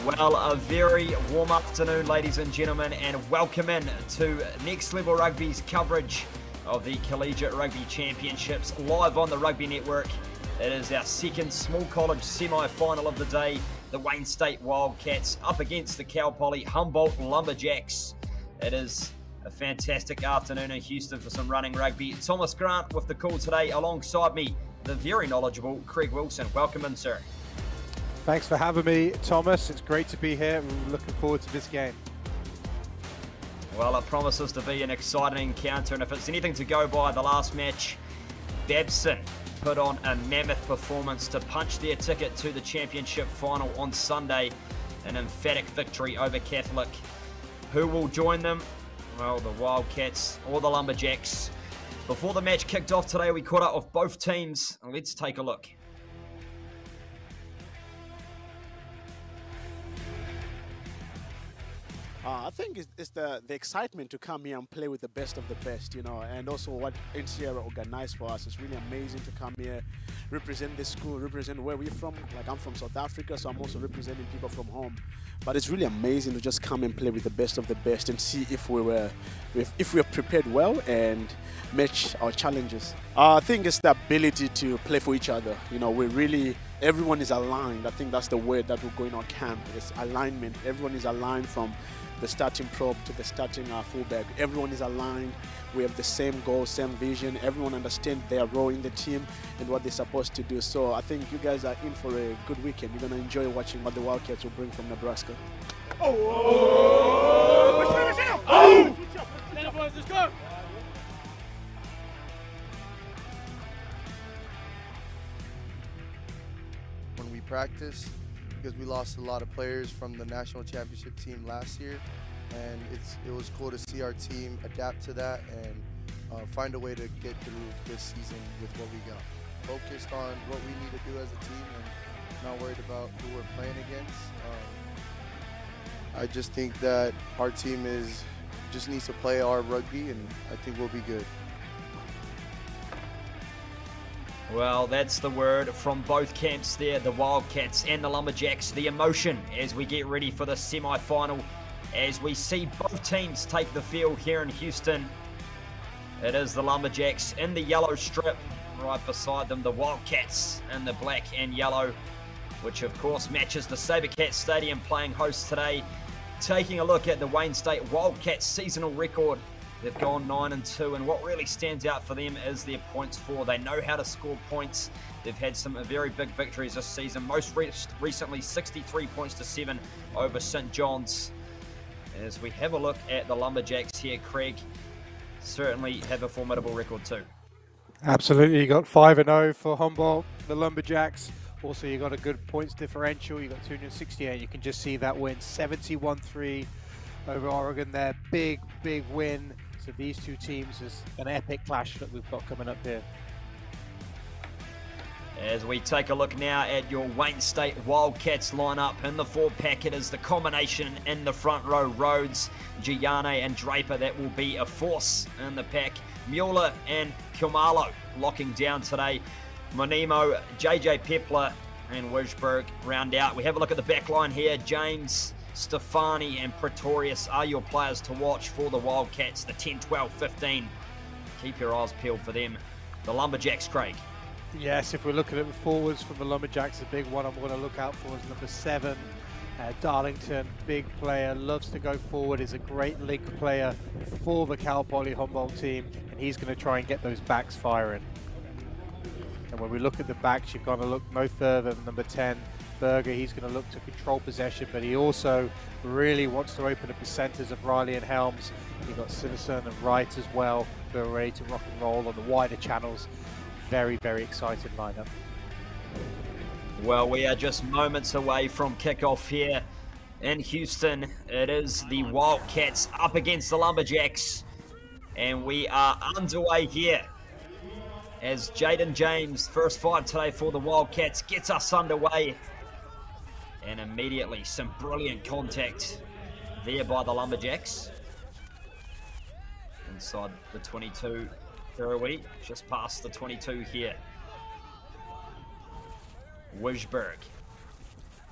Well, a very warm afternoon, ladies and gentlemen, and welcome in to Next Level Rugby's coverage of the Collegiate Rugby Championships live on the Rugby Network. It is our second small college semi-final of the day. The Wayne State Wildcats up against the Cal Poly Humboldt Lumberjacks. It is a fantastic afternoon in Houston for some running rugby. Thomas Grant with the call today, alongside me, the very knowledgeable Craig Wilson. Welcome in, sir. Thanks for having me, Thomas. It's great to be here. We're looking forward to this game. Well, it promises to be an exciting encounter, and if it's anything to go by, the last match, Babson put on a mammoth performance to punch their ticket to the championship final on Sunday. An emphatic victory over Catholic. Who will join them? Well, the Wildcats or the Lumberjacks. Before the match kicked off today, we caught up with both teams. Let's take a look. I think it's the excitement to come here and play with the best of the best, you know, and also what NCR organized for us. It's really amazing to come here, represent the school, represent where we're from. Like, I'm from South Africa, so I'm also representing people from home. But it's really amazing to just come and play with the best of the best and see if we're prepared well and match our challenges. I think it's the ability to play for each other. You know, everyone is aligned. I think that's the word that we're going on camp. It's alignment. Everyone is aligned from the starting prop to the starting fullback. Everyone is aligned. We have the same goal, same vision. Everyone understands their role in the team and what they're supposed to do. So I think you guys are in for a good weekend. You're going to enjoy watching what the Wildcats will bring from Nebraska. Let's go! When we practice, because we lost a lot of players from the national championship team last year, and it was cool to see our team adapt to that and find a way to get through this season with what we got. Focused on what we need to do as a team and not worried about who we're playing against. I just think that our team just needs to play our rugby, and I think we'll be good. Well, that's the word from both camps there, the Wildcats and the Lumberjacks. The emotion as we get ready for the semi-final, as we see both teams take the field here in Houston. It is the Lumberjacks in the yellow strip, right beside them the Wildcats in the black and yellow, which of course matches the Sabercat Stadium playing host today. Taking a look at the Wayne State Wildcats seasonal record, they've gone 9-2, and what really stands out for them is their points for. They know how to score points. They've had some very big victories this season, most recently 63 points to 7 over St. John's. As we have a look at the Lumberjacks here, Craig, certainly have a formidable record too. Absolutely. You got 5-0 for Humboldt, the Lumberjacks. Also, you got a good points differential. You got 268. You can just see that win, 71-3 over Oregon there. Big win. So these two teams is an epic clash that we've got coming up here. As we take a look now at your Wayne State Wildcats lineup, in the four pack, it is the combination in the front row, Rhodes, Gianni and Draper. That will be a force in the pack. Mueller and Kumalo locking down today. Monimo, JJ Pepler and Wijberg round out. We have a look at the back line here. James, Stefani and Pretorius are your players to watch for the Wildcats, the 10, 12, 15. Keep your eyes peeled for them. The Lumberjacks, Craig. Yes, if we're looking at the forwards from the Lumberjacks, the big one I'm going to look out for is number 7, Darlington. Big player, loves to go forward, is a great link player for the Cal Poly Humboldt team, and he's going to try and get those backs firing. And when we look at the backs, you've got to look no further than number 10, Berger. He's going to look to control possession, but he also really wants to open up the centres of Riley and Helms. You've got Sinnison and Wright as well, who are ready to rock and roll on the wider channels. Very exciting lineup. Well, we are just moments away from kickoff here in Houston. It is the Wildcats up against the Lumberjacks, and we are underway here as Jaden James, first five today for the Wildcats, gets us underway. And immediately some brilliant contact there by the Lumberjacks. Inside the 22, Kirrawee, just past the 22 here. Wijberg,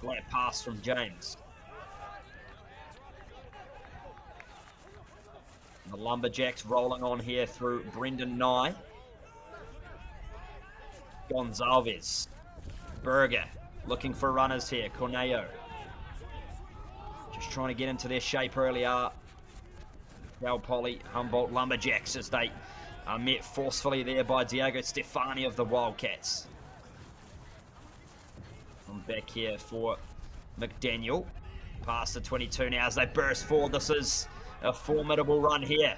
flat pass from James. The Lumberjacks rolling on here through Brendan Nye. Gonzalez. Berger looking for runners here. Corneo. Just trying to get into their shape earlier. Cal Poly, Humboldt Lumberjacks as they are met forcefully there by Diego Stefani of the Wildcats. I'm back here for McDaniel. Past the 22 now as they burst forward. This is a formidable run here.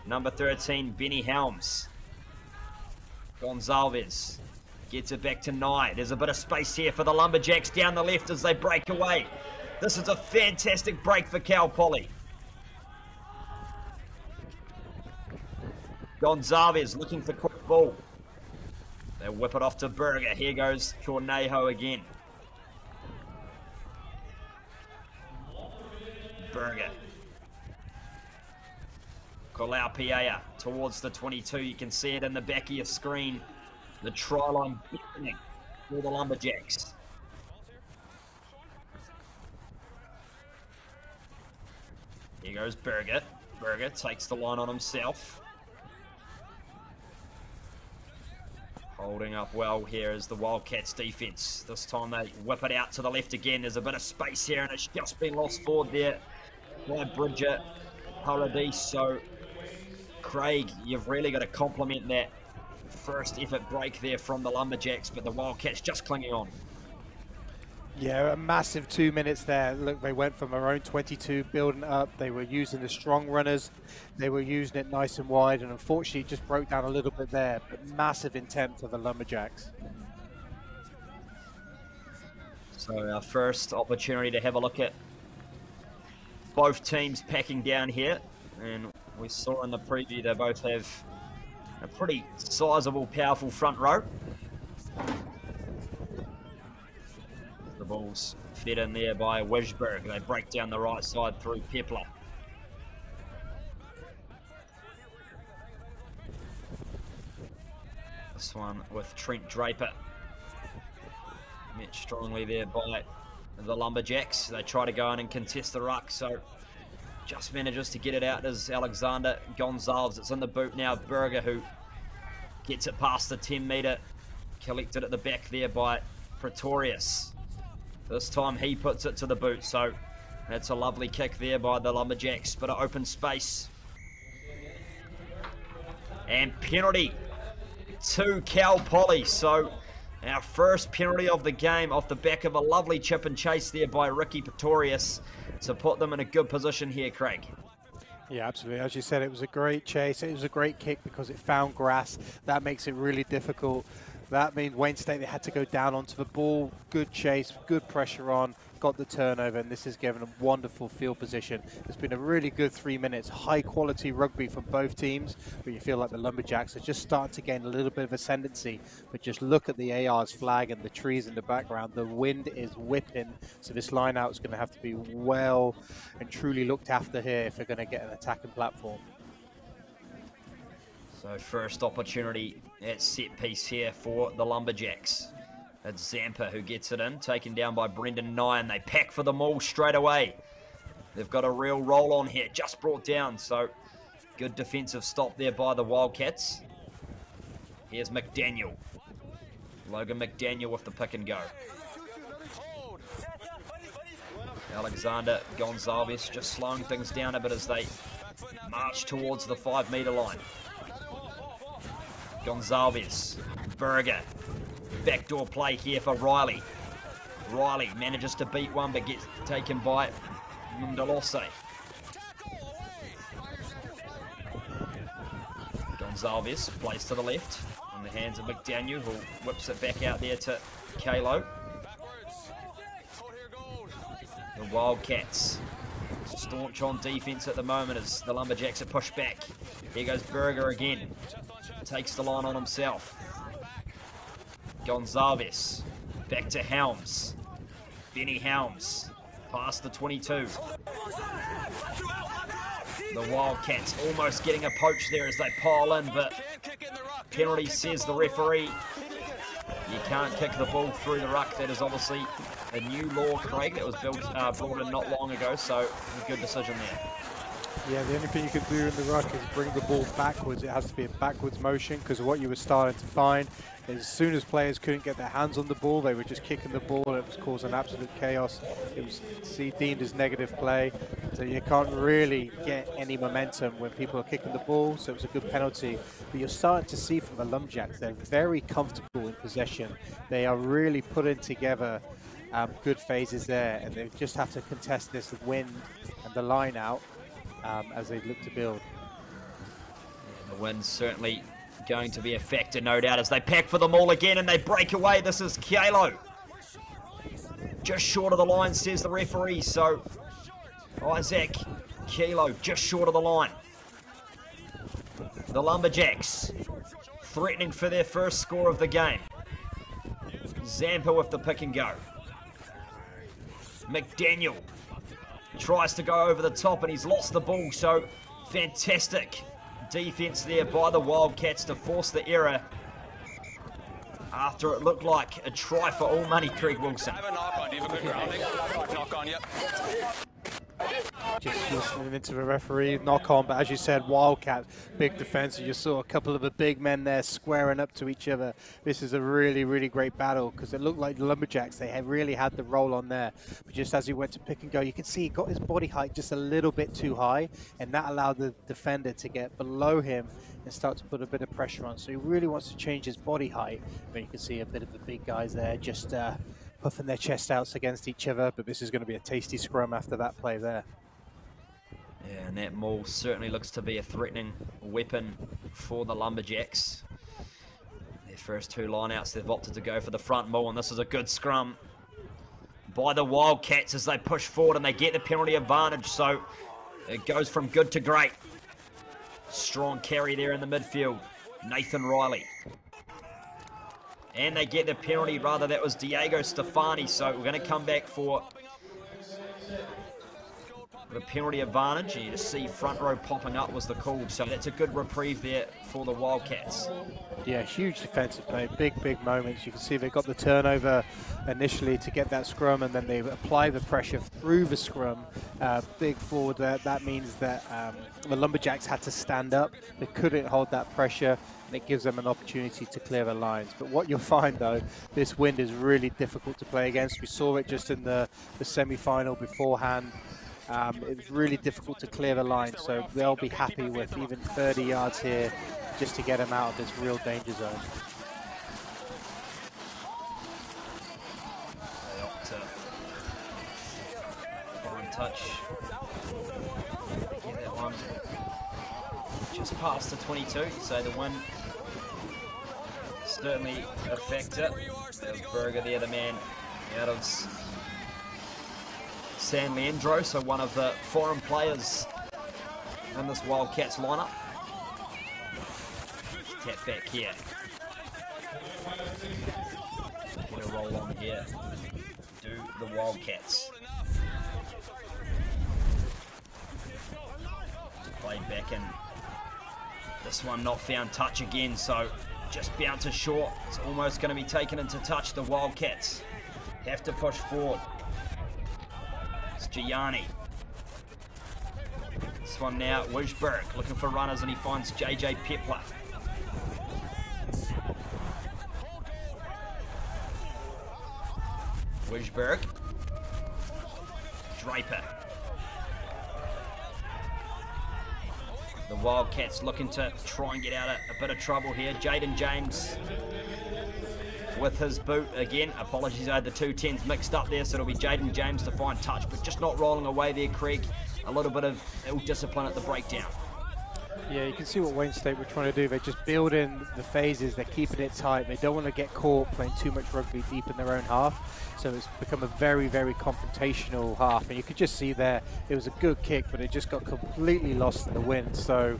Number 13, Benny Helms. Gonzalez gets it back to Nye. There's a bit of space here for the Lumberjacks down the left as they break away. This is a fantastic break for Cal Poly. Gonzalez looking for quick ball. They whip it off to Berger. Here goes Cornejo again. Berger. Colau Piea towards the 22. You can see it in the back of your screen. The try line beckoning for the Lumberjacks. Here goes Berger. Berger takes the line on himself. Holding up well here is the Wildcats defense. This time they whip it out to the left again. There's a bit of space here and it's just been lost forward there by Bridget Paradis. So Craig, you've really got to compliment that first effort break there from the Lumberjacks, but the Wildcats just clinging on. Yeah, a massive 2 minutes there. Look, they went from their own 22, building up. They were using the strong runners. They were using it nice and wide, and unfortunately it just broke down a little bit there, but massive intent for the Lumberjacks. So our first opportunity to have a look at both teams packing down here, and we saw in the preview they both have a pretty sizable, powerful front row. The ball's fed in there by Wijberg. They break down the right side through Pepler. This one with Trent Draper. Met strongly there by the Lumberjacks. They try to go in and contest the ruck, so just manages to get it out as Alexander Gonzalez. It's in the boot now. Berger, who gets it past the 10-metre. Collected at the back there by Pretorius. This time he puts it to the boot, so that's a lovely kick there by the Lumberjacks. Bit of open space. And penalty to Cal Poly. So our first penalty of the game off the back of a lovely chip and chase there by Ricky Pretorius to put them in a good position here, Craig. Yeah, absolutely. As you said, it was a great chase. It was a great kick because it found grass. That makes it really difficult. That means Wayne State, they had to go down onto the ball. Good chase, good pressure on, got the turnover, and this has given them wonderful field position. It's been a really good 3 minutes, high quality rugby from both teams, but you feel like the Lumberjacks are just starting to gain a little bit of ascendancy. But just look at the AR's flag and the trees in the background. The wind is whipping, so this line out is going to have to be well and truly looked after here if they're going to get an attacking platform. So first opportunity at set piece here for the Lumberjacks. It's Zampa who gets it in, taken down by Brendan Nye, and they pack for the maul straight away. They've got a real roll on here, just brought down, so good defensive stop there by the Wildcats. Here's McDaniel. Logan McDaniel with the pick and go. Alexander Gonzalez just slowing things down a bit as they march towards the 5-metre line. Gonzalez, Berger, backdoor play here for Riley. Riley manages to beat one but gets taken by Mundalose. Gonzalez plays to the left in the hands of McDaniel, who whips it back out there to Kalo. The Wildcats staunch on defense at the moment as the Lumberjacks are pushed back. Here goes Berger again. Takes the line on himself. Gonzalez. Back to Helms. Benny Helms. Past the 22. The Wildcats almost getting a poach there as they pile in, but penalty, says the referee. You can't kick the ball through the ruck. That is obviously a new law, Craig, that was brought in not long ago, so a good decision there. Yeah, the only thing you can do in the ruck is bring the ball backwards. It has to be a backwards motion, because what you were starting to find is as soon as players couldn't get their hands on the ball, they were just kicking the ball. It was causing absolute chaos. It was deemed as negative play. So you can't really get any momentum when people are kicking the ball, so it was a good penalty. But you're starting to see from the Lumberjacks, they're very comfortable in possession. They are really putting together good phases there, and they just have to contest this wind and the line out as they look to build. Yeah, the wind's certainly going to be a factor, no doubt, as they pack for the maul again and they break away. This is Kielo. Just short of the line, says the referee. So Isaac Kielo just short of the line. The Lumberjacks threatening for their first score of the game. Zampa with the pick and go. McDaniel tries to go over the top and he's lost the ball, so fantastic defense there by the Wildcats to force the error after it looked like a try for all money, Craig Wilson. Just listening into the referee, knock on, but as you said, Wildcat, big defense. You saw a couple of the big men there squaring up to each other. This is a really, really great battle, because it looked like the Lumberjacks, they had really had the roll on there. But just as he went to pick and go, you can see he got his body height just a little bit too high, and that allowed the defender to get below him and start to put a bit of pressure on. So he really wants to change his body height. But you can see a bit of the big guys there just puffing their chest outs against each other. But this is going to be a tasty scrum after that play there. Yeah, and that maul certainly looks to be a threatening weapon for the Lumberjacks. Their first two lineouts, they've opted to go for the front maul, and this is a good scrum by the Wildcats as they push forward and they get the penalty advantage. So it goes from good to great. Strong carry there in the midfield. Nathan Riley. And they get the penalty, rather that was Diego Stefani. So we're going to come back for the penalty advantage, and you just see front row popping up was the call, so that's a good reprieve there for the Wildcats. Yeah, huge defensive play, big moments. You can see they got the turnover initially to get that scrum, and then they apply the pressure through the scrum. Big forward there. That means that the Lumberjacks had to stand up. They couldn't hold that pressure, and it gives them an opportunity to clear the lines. But what you'll find, though, this wind is really difficult to play against. We saw it just in the semi-final beforehand. It's really difficult to clear the line, so they'll be happy with even 30 yards here just to get them out of this real danger zone. They opt to fine touch. Get that one just past the 22, so the win certainly a factor. There's Berger there, the man out of San Leandro, so one of the foreign players in this Wildcats lineup. Tap back here. Get a roll on here. Do the Wildcats. Play back in. This one not found touch again, so just bounces short. It's almost going to be taken into touch. The Wildcats have to push forward. Gianni. This one now, Wijberg looking for runners, and he finds JJ Pepler. Wijberg. Draper. The Wildcats looking to try and get out of a bit of trouble here. Jaden James with his boot again. Apologies, I had the 210s mixed up there, so it'll be Jaden James to find touch, but just not rolling away there, Craig. A little bit of ill discipline at the breakdown. Yeah, you can see what Wayne State were trying to do. They're just building the phases, they're keeping it tight. They don't want to get caught playing too much rugby deep in their own half, so it's become a very, very confrontational half. And you could just see there, it was a good kick, but it just got completely lost in the wind. So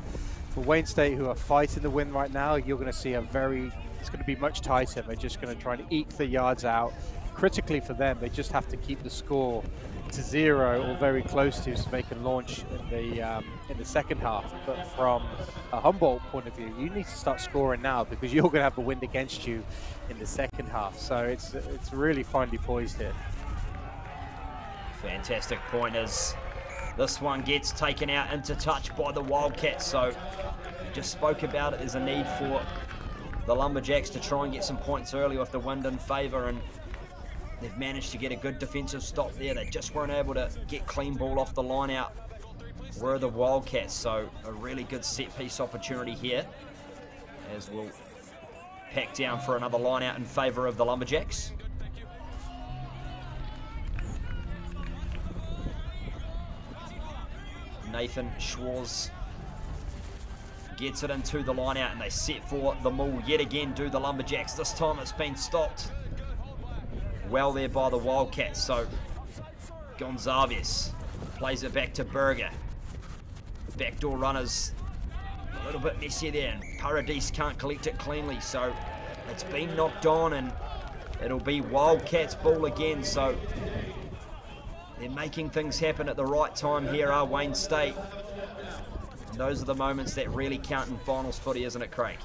for Wayne State, who are fighting the wind right now, you're going to see it's going to be much tighter. They're just going to try to eke the yards out. Critically for them, they just have to keep the score to 0 or very close to, so they can launch in the second half. But from a Humboldt point of view, you need to start scoring now, because you're going to have the wind against you in the second half. So it's really finely poised here. Fantastic pointers This one gets taken out into touch by the Wildcats, so we just spoke about it. There's a need for the Lumberjacks to try and get some points early with the wind in favour, and they've managed to get a good defensive stop there. They just weren't able to get clean ball off the line out. Were the Wildcats, so a really good set piece opportunity here, as we'll pack down for another line out in favour of the Lumberjacks. Nathan Schwarz gets it into the line out, and they set for the maul yet again, do the Lumberjacks. This time it's been stopped well there by the Wildcats, so Gonzalez plays it back to Berger. Backdoor runners a little bit messy there, and Paradis can't collect it cleanly, so it's been knocked on, and it'll be Wildcats ball again. So they're making things happen at the right time here, are Wayne State. And those are the moments that really count in finals footy, isn't it, Craig?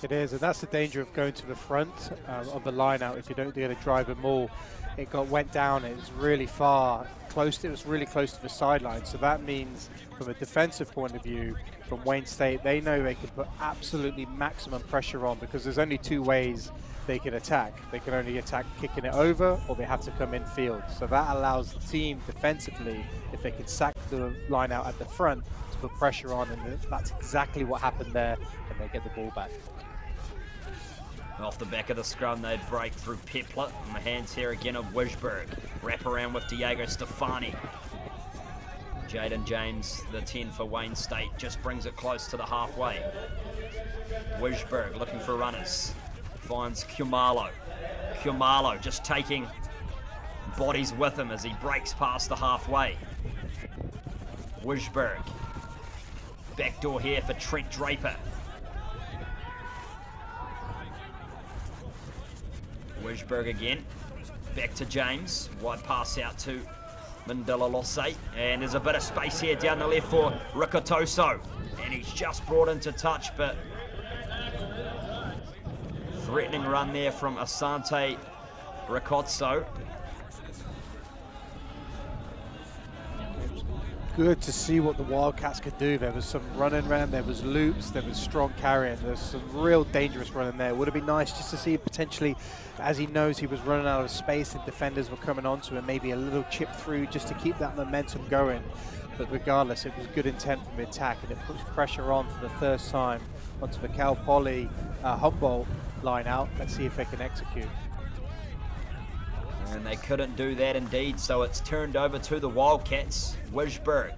It is, and that's the danger of going to the front of the line out. If you don't get a drive and maul, it went down. It was really far close. It was really close to the sideline. So that means, from a defensive point of view, from Wayne State, they know they can put absolutely maximum pressure on, because there's only two ways they can attack. They can only attack kicking it over, or they have to come in field. So that allows the team defensively, if they can sack the line out at the front, to put pressure on, and that's exactly what happened there, and they get the ball back. Off the back of the scrum, they break through Pepler, and the hands here again of Wisberg. Wrap around with Diego Stefani. Jaden James, the 10 for Wayne State, just brings it close to the halfway. Wisberg looking for runners. Finds Kumalo. Kumalo just taking bodies with him as he breaks past the halfway. Wisberg. Backdoor here for Trent Draper. Wisberg again. Back to James. Wide pass out to Mandela Losse. And there's a bit of space here down the left for Rikotoso. And he's just brought into touch, but threatening run there from Asante Ricotso. Good to see what the Wildcats could do. There was some running around, there was loops, there was strong carrying, there's some real dangerous running there. Would have been nice just to see potentially, as he knows he was running out of space and defenders were coming onto him, maybe a little chip through just to keep that momentum going. But regardless, it was good intent from the attack, and it puts pressure on for the first time onto the Cal Poly Humboldt line out. Let's see if they can execute. And they couldn't do that indeed, so it's turned over to the Wildcats. Wisberg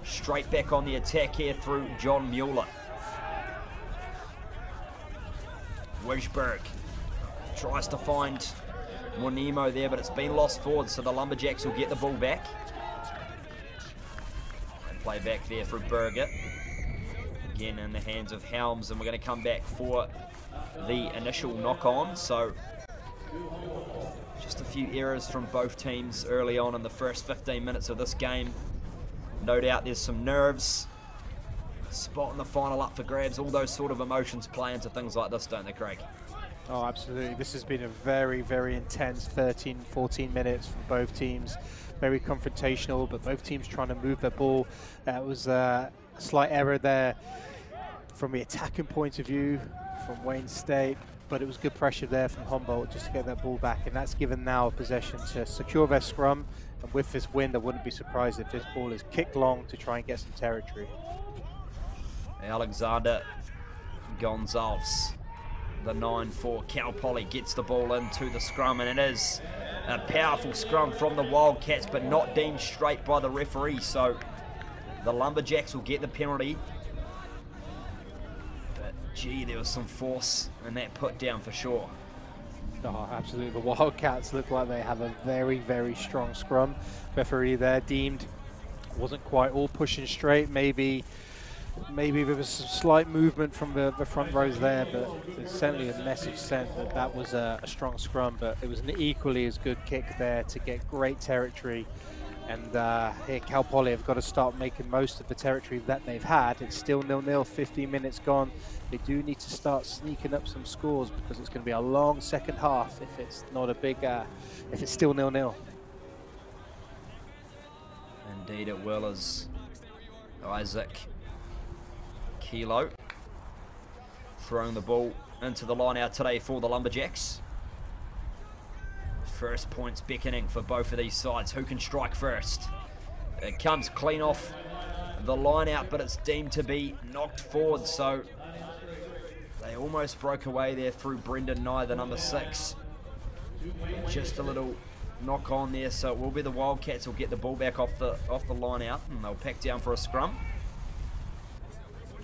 straight back on the attack here through John Mueller. Wisberg tries to find Monimo there, but it's been lost forward, so the Lumberjacks will get the ball back. And play back there for Berger. Again in the hands of Helms, and we're going to come back for the initial knock-on. So just a few errors from both teams early on in the first 15 minutes of this game. No doubt there's some nerves. Spot in the final up for grabs. All those sort of emotions play into things like this, don't they, Craig? Oh, absolutely. This has been a very, very intense 13, 14 minutes from both teams. Very confrontational, but both teams trying to move their ball. It was a slight error there from the attacking point of view from Wayne State, but it was good pressure there from Humboldt just to get that ball back, and that's given now a possession to secure their scrum. And with this win, I wouldn't be surprised if this ball is kicked long to try and get some territory. Alexander Gonzalez, the 9 for Cal Poly, gets the ball into the scrum, and it is a powerful scrum from the Wildcats, but not deemed straight by the referee, so the Lumberjacks will get the penalty. But gee, there was some force in that put down for sure. Oh, absolutely. The Wildcats look like they have a very, very strong scrum. Referee there deemed wasn't quite all pushing straight. Maybe there was some slight movement from the front rows there, but there's certainly a message sent that that was a strong scrum. But it was an equally as good kick there to get great territory. And here Cal Poly have got to start making most of the territory that they've had. It's still 0-0, 15 minutes gone. They do need to start sneaking up some scores, because it's going to be a long second half if it's not a big, if it's still 0-0. And Indeed it will, as Isaac Kilo throwing the ball into the line out today for the Lumberjacks. First points beckoning for both of these sides. Who can strike first? It comes clean off the line out, but it's deemed to be knocked forward, so they almost broke away there through Brendan Nye, the number 6. Just a little knock on there, so it will be the Wildcats will get the ball back off the line out, and they'll pack down for a scrum.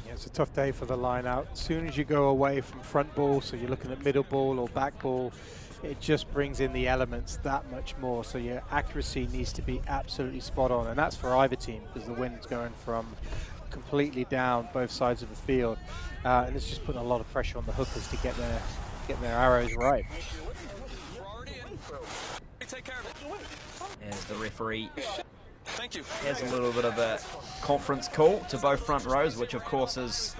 Yeah, it's a tough day for the line out. As soon as you go away from front ball, so you're looking at middle ball or back ball, it just brings in the elements that much more. So your accuracy needs to be absolutely spot on, and that's for either team because the wind's going from completely down both sides of the field, and it's just putting a lot of pressure on the hookers to get their arrows right. As the referee has a little bit of a conference call to both front rows, which of course is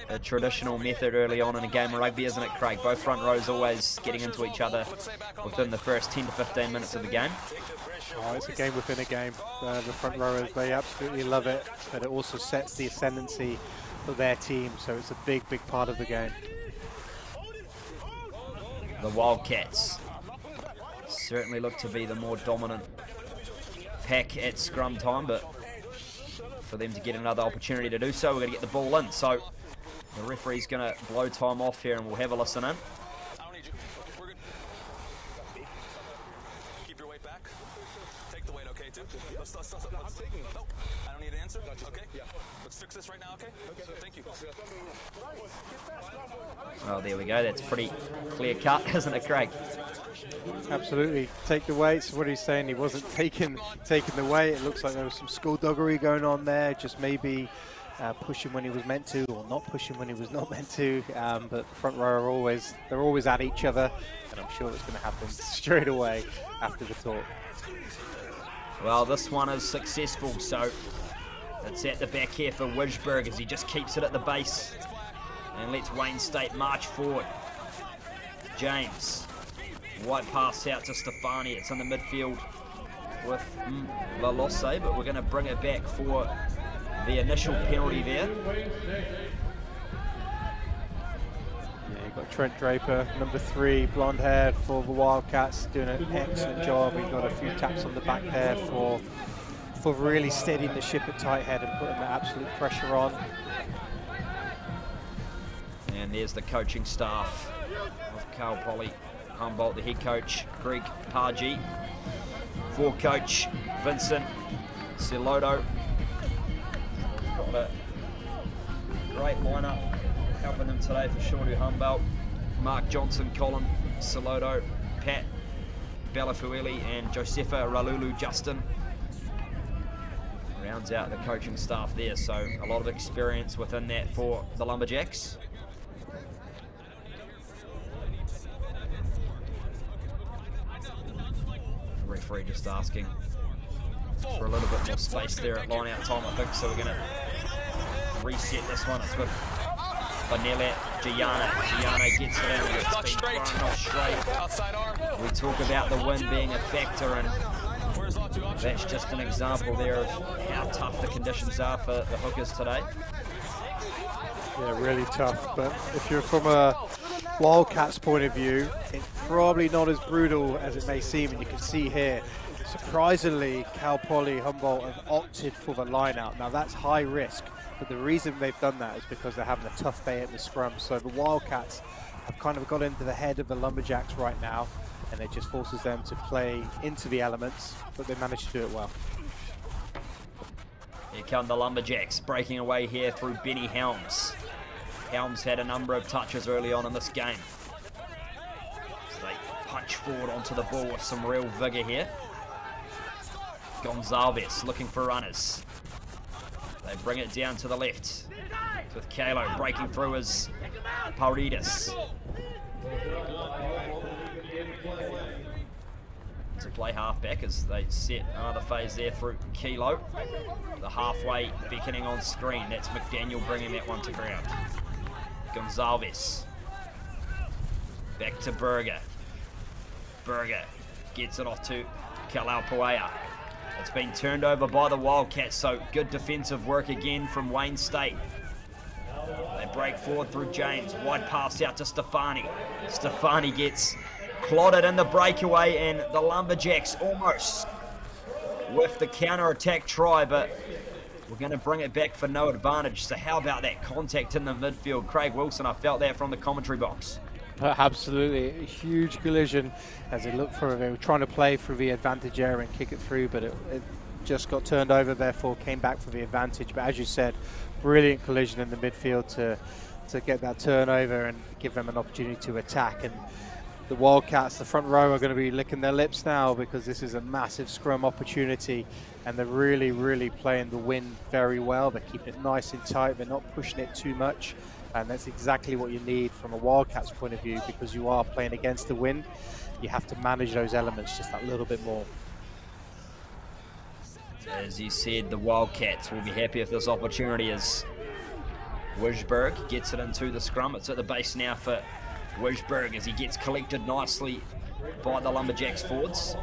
a traditional method early on in a game of rugby, isn't it, Craig? Both front rows always getting into each other within the first 10 to 15 minutes of the game. Oh, it's a game within a game. The front rowers, they absolutely love it, but it also sets the ascendancy for their team, so it's a big, big part of the game. The Wildcats certainly look to be the more dominant pack at scrum time, but for them to get another opportunity to do so, we're going to get the ball in. So the referee's going to blow time off here, and we'll have a listen in. Keep your weight back. Take the weight, okay, too? Let's no, I don't need an answer. Okay? Yeah. Let's fix this right now, okay? Okay. Thank you. Well, there we go. That's pretty clear cut, isn't it, Craig? Absolutely. Take the weights. What he's saying, he wasn't taking the weight. It looks like there was some skullduggery going on there, just maybe pushing when he was meant to or not pushing when he was not meant to. But the front row are they're always at each other, and I'm sure it's going to happen straight away after the talk. Well, this one is successful, so it's at the back here for Wijberg as he just keeps it at the base and lets Wayne State march forward. James, white pass out to Stefani. It's in the midfield with Lalose, but we're going to bring it back for the initial penalty there. Yeah, you've got Trent Draper, number 3, blonde-haired for the Wildcats, doing an excellent job. He got a few taps on the back there for really steadying the ship at tight head and putting the absolute pressure on. And there's the coaching staff of Cal Poly Humboldt, the head coach Greg Pargi, for coach Vincent Celodo. Got a great lineup helping them today for Shorty Humboldt. Mark Johnson, Colin Celodo, Pat Balafueli and Josefa Ralulu Justin rounds out the coaching staff there, so a lot of experience within that for the Lumberjacks. Referee just asking for a little bit more space there at line out time, I think, so we're going to reset this one. It's with Vanilla Gianna. Gianna gets it in, it's been thrown off straight. We talk about the wind being a factor, and that's just an example there of how tough the conditions are for the hookers today. Yeah, really tough, but if you're from a Wildcats point of view, it's probably not as brutal as it may seem, and you can see here, surprisingly, Cal Poly Humboldt have opted for the line out. Now that's high risk, but the reason they've done that is because they're having a tough day at the scrum. So the Wildcats have kind of got into the head of the Lumberjacks right now, and it just forces them to play into the elements, but they managed to do it well. Here come the Lumberjacks, breaking away here through Benny Helms. Helms had a number of touches early on in this game. So they punch forward onto the ball with some real vigour here. Gonzalez looking for runners. They bring it down to the left with Kalo breaking through as Paurides. To play halfback as they set another phase there through Kilo. The halfway beckoning on screen. That's McDaniel bringing that one to ground. Gonzalez. Back to Berger. Berger gets it off to Kalaupuea. It's been turned over by the Wildcats, so good defensive work again from Wayne State. They break forward through James. Wide pass out to Stefani. Stefani gets clotted in the breakaway, and the Lumberjacks almost with the counter-attack try, but we're going to bring it back for no advantage. So how about that contact in the midfield? Craig Wilson, I felt that from the commentary box. Absolutely, a huge collision as they look for it. They were trying to play through the advantage area and kick it through, but it just got turned over, therefore came back for the advantage. But as you said, brilliant collision in the midfield to get that turnover and give them an opportunity to attack. And the Wildcats, the front row, are going to be licking their lips now because this is a massive scrum opportunity, and they're really, really playing the wind very well. They're keeping it nice and tight. They're not pushing it too much. And that's exactly what you need from a Wildcats point of view, because you are playing against the wind. You have to manage those elements just that little bit more. As you said, the Wildcats will be happy if this opportunity is Wijberg gets it into the scrum. It's at the base now for Wijberg as he gets collected nicely by the Lumberjacks forwards.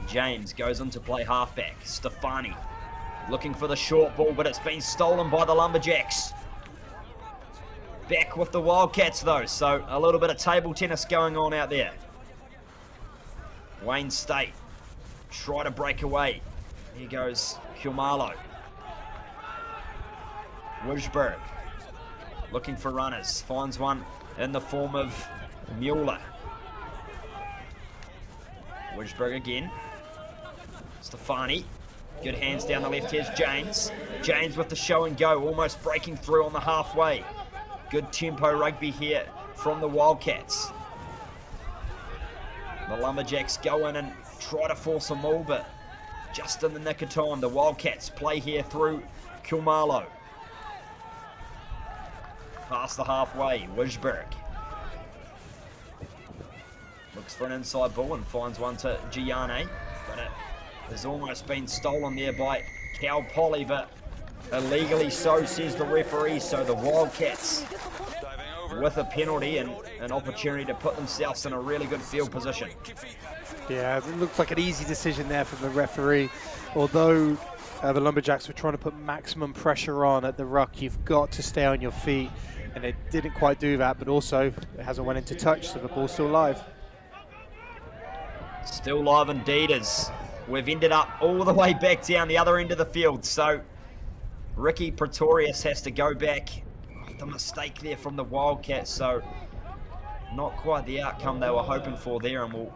James goes into play halfback. Stefani looking for the short ball, but it's been stolen by the Lumberjacks. Back with the Wildcats though, so a little bit of table tennis going on out there. Wayne State try to break away. Here goes Humalo. Wijberg looking for runners, finds one in the form of Mueller. Wijberg again. Stefani, good hands down the left. Here's James. James with the show and go, almost breaking through on the halfway. Good tempo rugby here from the Wildcats. The Lumberjacks go in and try to force a maul, but just in the nick of time, the Wildcats play here through Kumalo. Past the halfway, Wijberg. Looks for an inside ball and finds one to Gianni, but it has almost been stolen there by Cal Polly, but illegally so, says the referee. So the Wildcats with a penalty and an opportunity to put themselves in a really good field position. Yeah, it looks like an easy decision there from the referee. Although the Lumberjacks were trying to put maximum pressure on at the ruck, you've got to stay on your feet, and they didn't quite do that, but also it hasn't went into touch, so the ball's still live. Still live indeed, as we've ended up all the way back down the other end of the field. So Ricky Pretorius has to go back after a mistake there from the Wildcats, so not quite the outcome they were hoping for there, and we'll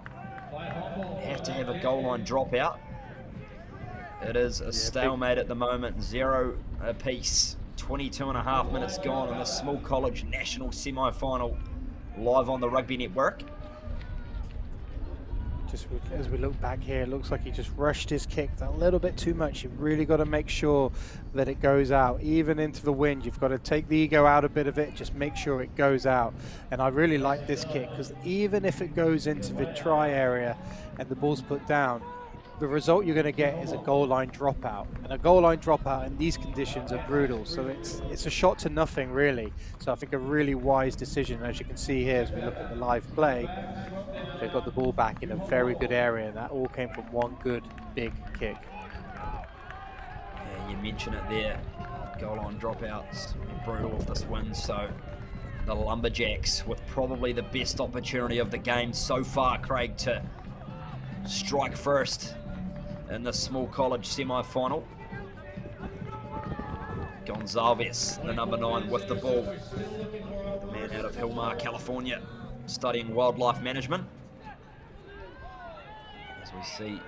have to have a goal line dropout. It is a stalemate at the moment, 0 apiece. 22.5 minutes gone in the Small College National Semi-Final, live on the Rugby Network. Just as we look back here, it looks like he just rushed his kick a little bit too much. You've really got to make sure that it goes out, even into the wind. You've got to take the ego out a bit of it, just make sure it goes out. And I really like this kick, because even if it goes into the try area and the ball's put down, the result you're going to get is a goal line dropout. And a goal line dropout in these conditions are brutal. So it's a shot to nothing, really. So I think a really wise decision. As you can see here, as we look at the live play, they got the ball back in a very good area, and that all came from one good big kick. Yeah, you mentioned it there. Goal line dropouts, brutal with this win. So the Lumberjacks with probably the best opportunity of the game so far, Craig, to strike first in the Small College semi-final. Gonzalez, the number 9, with the ball. The man out of Hilmar, California, studying wildlife management. As we see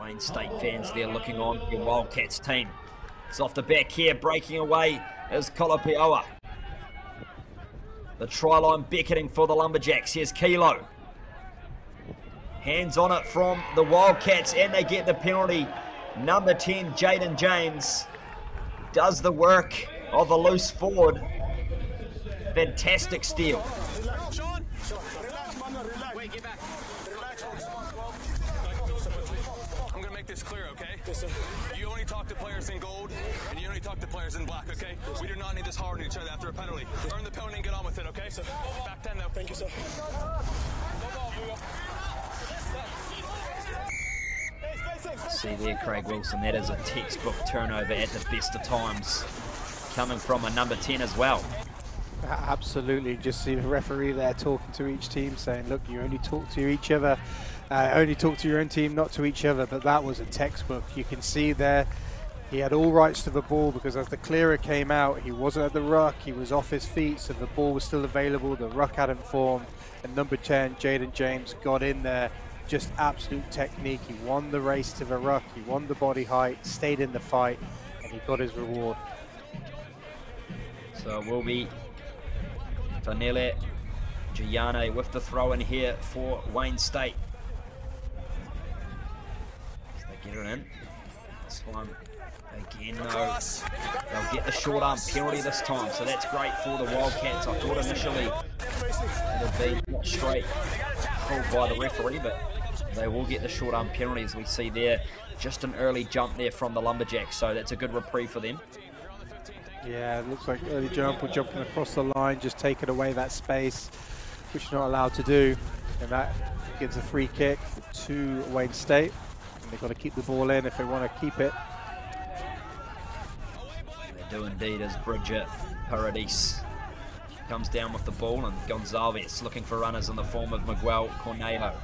Wayne State fans there looking on the Wildcats team. It's off the back here, breaking away is Kolopioa. The try line beckoning for the Lumberjacks. Here's Kilo. Hands on it from the Wildcats, and they get the penalty. Number 10, Jaden James, does the work of a loose forward. Fantastic steal. I'm going to make this clear, okay? Yes, sir. You only talk to players in gold, and you only talk to players in black, okay? Yes, we do not need this hard on each other after a penalty. Earn the penalty and get on with it, okay? Yes, sir. Back 10 now. Thank you, sir. See there, Craig Wilson, that is a textbook turnover at the best of times, coming from a number 10 as well. Absolutely, just see the referee there talking to each team, saying, look, you only talk to each other, only talk to your own team, not to each other. But that was a textbook. You can see there, he had all rights to the ball, because as the clearer came out, he wasn't at the ruck, he was off his feet, so the ball was still available, the ruck hadn't formed, and number 10, Jaden James, got in there. Just absolute technique. He won the race to the ruck, he won the body height, stayed in the fight, and he got his reward. So it will be Tanele Gianne with the throw in here for Wayne State. So they get it in. This one again, though, they'll get the short arm penalty this time, so that's great for the Wildcats. I thought initially it would be not straight called by the referee, but they will get the short arm penalty, as we see there. Just an early jump there from the Lumberjacks, so that's a good reprieve for them. Yeah, it looks like early jump or jumping across the line, just taking away that space, which you're not allowed to do. And that gives a free kick to Wayne State. And they've got to keep the ball in if they want to keep it. They do indeed, as Bridget Paradis comes down with the ball, and Gonzalez looking for runners in the form of Miguel Cornejo.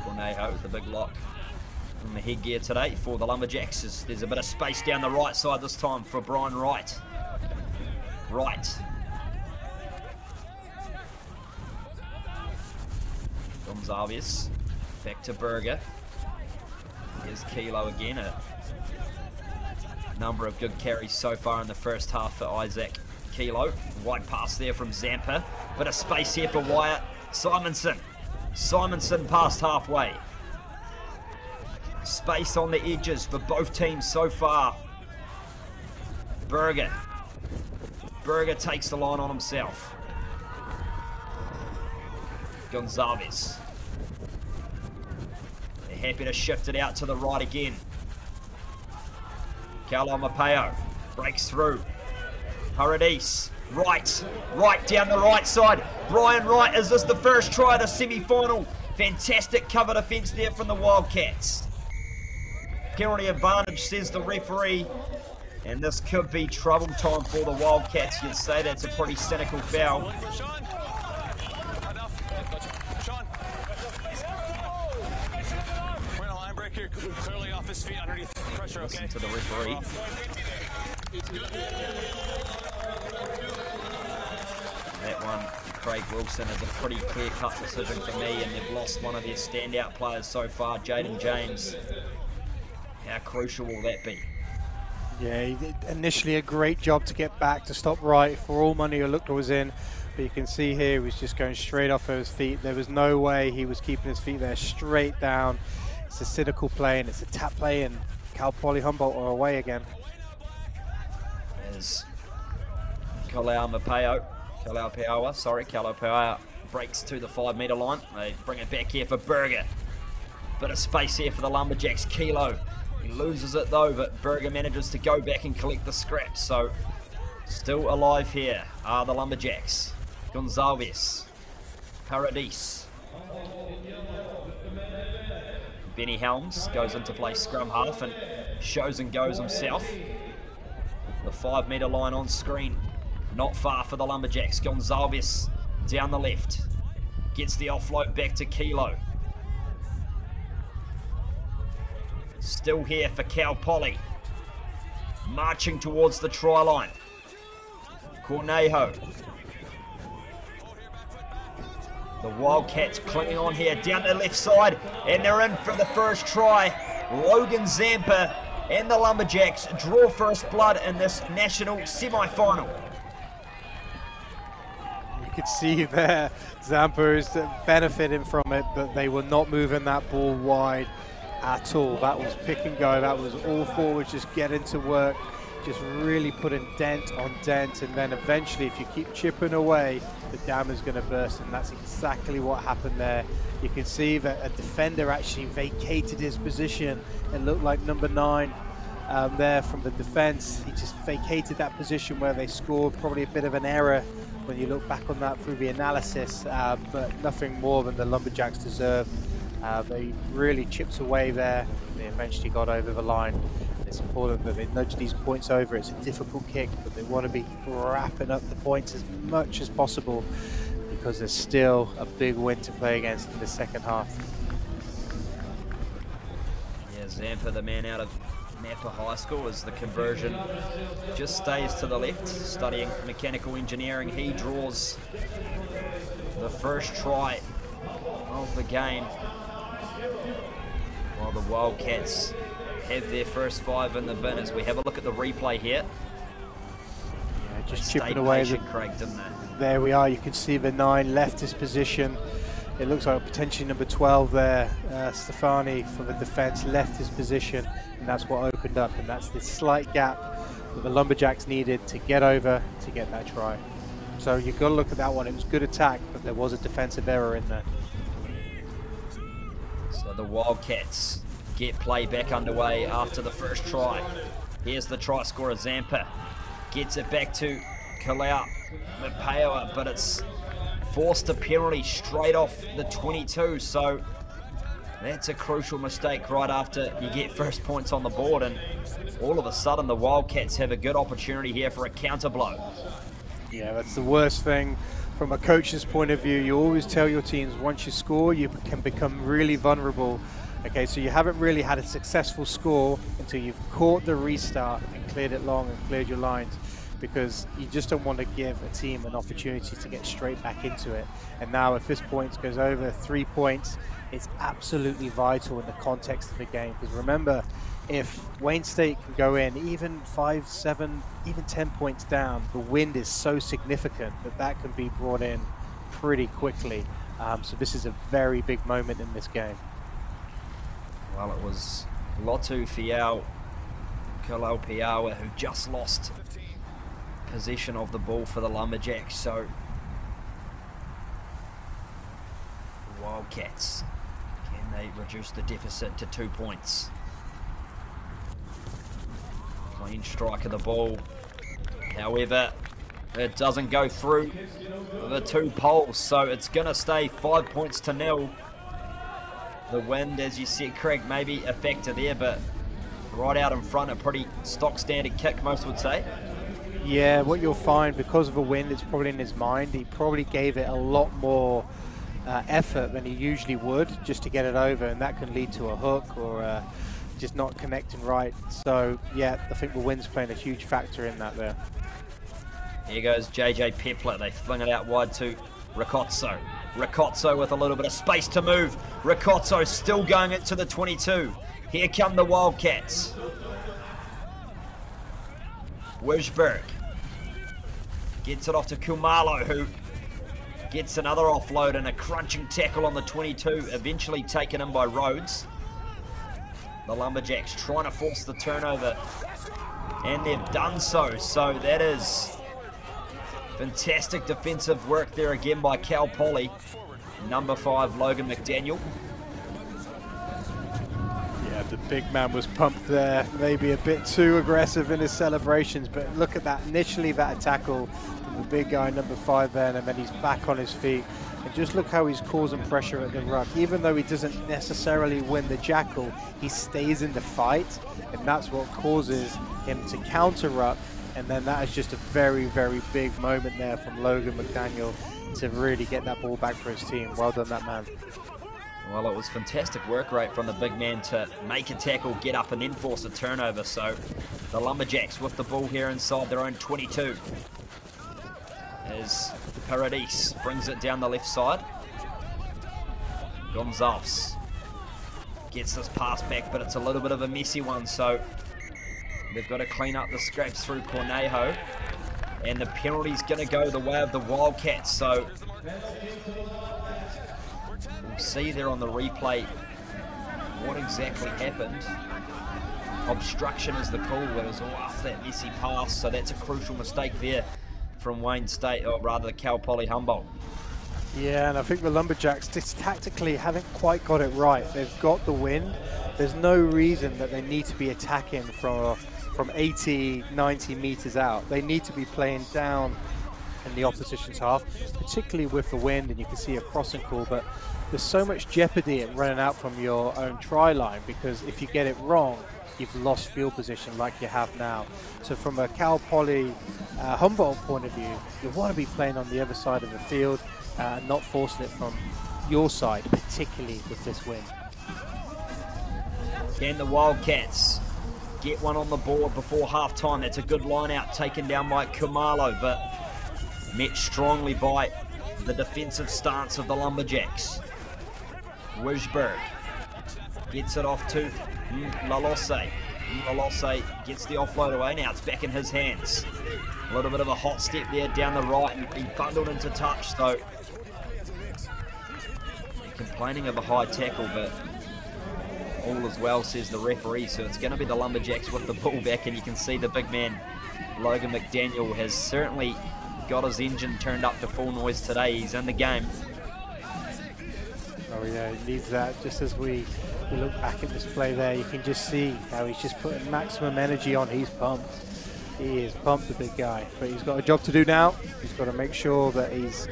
Cornejo, the big lock from the headgear today for the Lumberjacks. There's a bit of space down the right side this time for Brian Wright. Gonzalez, back to Berger. Here's Kilo again. A number of good carries so far in the first half for Isaac Kilo. Wide pass there from Zampa. Bit of space here for Wyatt Simonson. Simonson past halfway. Space on the edges for both teams so far. Berger takes the line on himself. Gonzalez. They're happy to shift it out to the right again. Carlo Mapeo breaks through. Paradis. Right down the right side. Brian Wright, is this the first try of the semi-final? Fantastic cover defence there from the Wildcats. Penalty advantage, says the referee. And this could be trouble time for the Wildcats. You'd say that's a pretty cynical foul. We're in a line break here, clearly off his feet underneath pressure, okay? Listen to the referee. That one, Craig Wilson, is a pretty clear-cut decision for me, and they've lost one of their standout players so far, Jaden James. How crucial will that be? Yeah, he did initially a great job to get back, to stop right. For all money, a look was in. But you can see here, he was just going straight off of his feet. There was no way he was keeping his feet there, straight down. It's a cynical play, and it's a tap play, and Cal Poly Humboldt are away again. As Kalau Peawa breaks to the 5 metre line. They bring it back here for Berger. Bit of space here for the Lumberjacks. Kilo, he loses it though, but Berger manages to go back and collect the scraps. So still alive here are the Lumberjacks. Gonzalez, Paradis. Benny Helms goes into play scrum half and shows and goes himself. The 5 metre line on screen. Not far for the Lumberjacks. Gonzalez down the left. Gets the offload back to Kilo. Still here for Cal Poly. Marching towards the try line. Cornejo. The Wildcats clinging on here down the left side. And they're in for the first try. Logan Zampa and the Lumberjacks draw first blood in this national semi-final. You could see there, Zampa is benefiting from it, but they were not moving that ball wide at all. That was pick and go. That was all forwards just getting to work, just really putting dent on dent, and then eventually if you keep chipping away, the dam is going to burst, and that's exactly what happened there. You can see that a defender actually vacated his position. It looked like number 9 there from the defense. He just vacated that position where they scored. Probably a bit of an error when you look back on that through the analysis, but nothing more than the Lumberjacks deserve. They really chipped away there. They eventually got over the line. It's important that they nudge these points over. It's a difficult kick, but they want to be wrapping up the points as much as possible because there's still a big win to play against in the second half. Yeah, Zampa, the man out of Napa High School, as the conversion just stays to the left, studying mechanical engineering. He draws the first try of the game, while the Wildcats have their first 5 in the bin. As we have a look at the replay here. Yeah, just chipping away. Craig, didn't they? There we are. You can see the 9 left his position. It looks like potentially number 12 there. Stefani for the defence left his position, and that's what opened up. And that's the slight gap that the Lumberjacks needed to get over to get that try. So you've got to look at that one. It was good attack, but there was a defensive error in there. So the Wildcats get play back underway after the first try. Here's the try scorer, Zampa. Gets it back to Kalau Mapeoa, but it's forced a penalty straight off the 22. So that's a crucial mistake right after you get first points on the board, and all of a sudden the Wildcats have a good opportunity here for a counter blow. Yeah, that's the worst thing from a coach's point of view. You always tell your teams once you score, you can become really vulnerable. Okay, so you haven't really had a successful score until you've caught the restart and cleared it long and cleared your lines, because you just don't want to give a team an opportunity to get straight back into it. And now if this point goes over 3 points, it's absolutely vital in the context of the game. Because remember, if Wayne State can go in even 5, 7, even 10 points down, the wind is so significant that that can be brought in pretty quickly. So this is a very big moment in this game. Well, it was Lotu Fiau Kalaupiawa who just lost possession of the ball for the Lumberjacks. So Wildcats, can they reduce the deficit to 2 points? Clean strike of the ball. However, it doesn't go through the 2 poles, so it's going to stay 5 points to 0. The wind, as you said, Craig, maybe a factor there, but right out in front, a pretty stock standard kick, most would say. Yeah, what you'll find, because of the wind, it's probably in his mind. He probably gave it a lot more effort than he usually would just to get it over, and that can lead to a hook or just not connecting right. So yeah, I think the wind's playing a huge factor in that there. Here goes JJ Pepler. They fling it out wide to Ricozzo. Ricozzo with a little bit of space to move. Ricozzo still going into the 22. Here come the Wildcats. Wishberg gets it off to Kumalo, who gets another offload and a crunching tackle on the 22, eventually taken in by Rhodes. The Lumberjacks trying to force the turnover, and they've done so. So that is fantastic defensive work there again by Cal Poly. Number 5, Logan McDaniel. Yeah, the big man was pumped there, maybe a bit too aggressive in his celebrations, but look at that, initially that tackle from the big guy, number 5 then, and then he's back on his feet. And just look how he's causing pressure at the ruck. Even though he doesn't necessarily win the jackal, he stays in the fight, and that's what causes him to counter ruck. And then that is just a very, very big moment there from Logan McDaniel to really get that ball back for his team. Well done, that man. Well, it was fantastic work rate from the big man to make a tackle, get up and then force a turnover. So the Lumberjacks with the ball here inside their own 22. As Paradis brings it down the left side. Gonzalez gets this pass back, but it's a little bit of a messy one, so they've got to clean up the scraps through Cornejo. And the penalty's going to go the way of the Wildcats, so we'll see there on the replay what exactly happened. Obstruction is the call, where it was all after that messy pass, so that's a crucial mistake there from Wayne State, or rather Cal Poly Humboldt. Yeah, and I think the Lumberjacks just tactically haven't quite got it right. They've got the wind. There's no reason that they need to be attacking from 80, 90 meters out. They need to be playing down in the opposition's half, particularly with the wind, and you can see a crossing call, but there's so much jeopardy at running out from your own try line, because if you get it wrong, you've lost field position like you have now. So from a Cal Poly Humboldt point of view, you want to be playing on the other side of the field, not forcing it from your side, particularly with this win. Can the Wildcats get one on the board before half-time? That's a good line-out taken down by Kumalo, but met strongly by the defensive stance of the Lumberjacks. Wisberg gets it off to Lalose. Lalose gets the offload away. Now it's back in his hands. A little bit of a hot step there down the right, and he bundled into touch, so they're complaining of a high tackle, but all is well, says the referee. So it's going to be the Lumberjacks with the ball back, and you can see the big man Logan McDaniel has certainly got his engine turned up to full noise today. He's in the game. Oh yeah, he needs that. Just as we look back at this play there, you can just see how he's just putting maximum energy on. He's pumped. He is pumped, the big guy. But he's got a job to do now. He's got to make sure that he's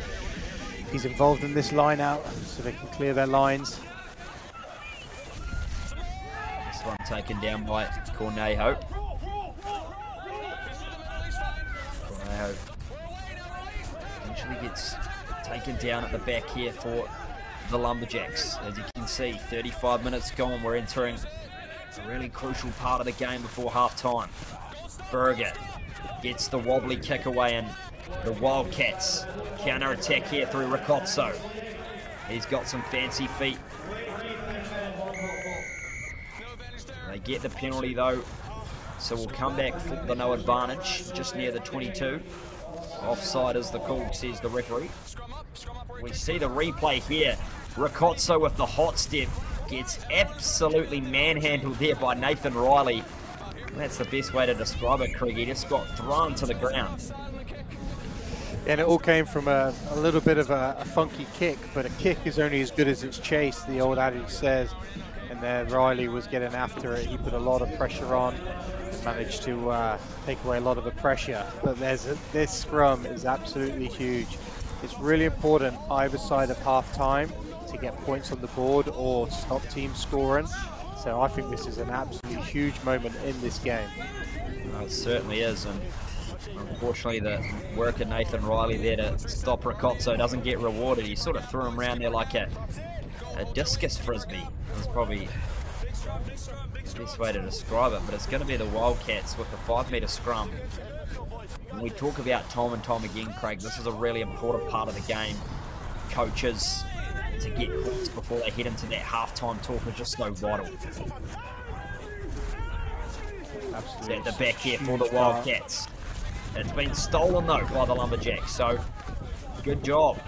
involved in this line out so they can clear their lines. This one taken down by Cornejo. Cornejo eventually gets taken down at the back here for the Lumberjacks. As you can see, 35 minutes gone. We're entering a really crucial part of the game before half-time. Berger gets the wobbly kick away, and the Wildcats counter-attack here through Ricozzo. He's got some fancy feet. They get the penalty though, so we'll come back for the no advantage, just near the 22. Offside is the call, says the referee. We see the replay here. Ricozzo with the hot step gets absolutely manhandled there by Nathan Riley. That's the best way to describe it, Craig. He just got thrown to the ground. And it all came from a little bit of a funky kick, but a kick is only as good as its chase, the old adage says. And there Riley was getting after it. He put a lot of pressure on and managed to take away a lot of the pressure. But this scrum is absolutely huge. It's really important either side of half-time to get points on the board or stop teams scoring. So I think this is an absolutely huge moment in this game. Well, it certainly is, and unfortunately the work of Nathan Riley there to stop Ricozzo doesn't get rewarded. He sort of threw him around there like a discus frisbee. That's probably the best way to describe it, but it's going to be the Wildcats with the 5-metre scrum. When we talk about time and time again, Craig, this is a really important part of the game. Coaches to get points before they head into that half-time talk is just so vital. Absolutely. At the back here for the Wildcats. It's been stolen though by the Lumberjacks, so good job.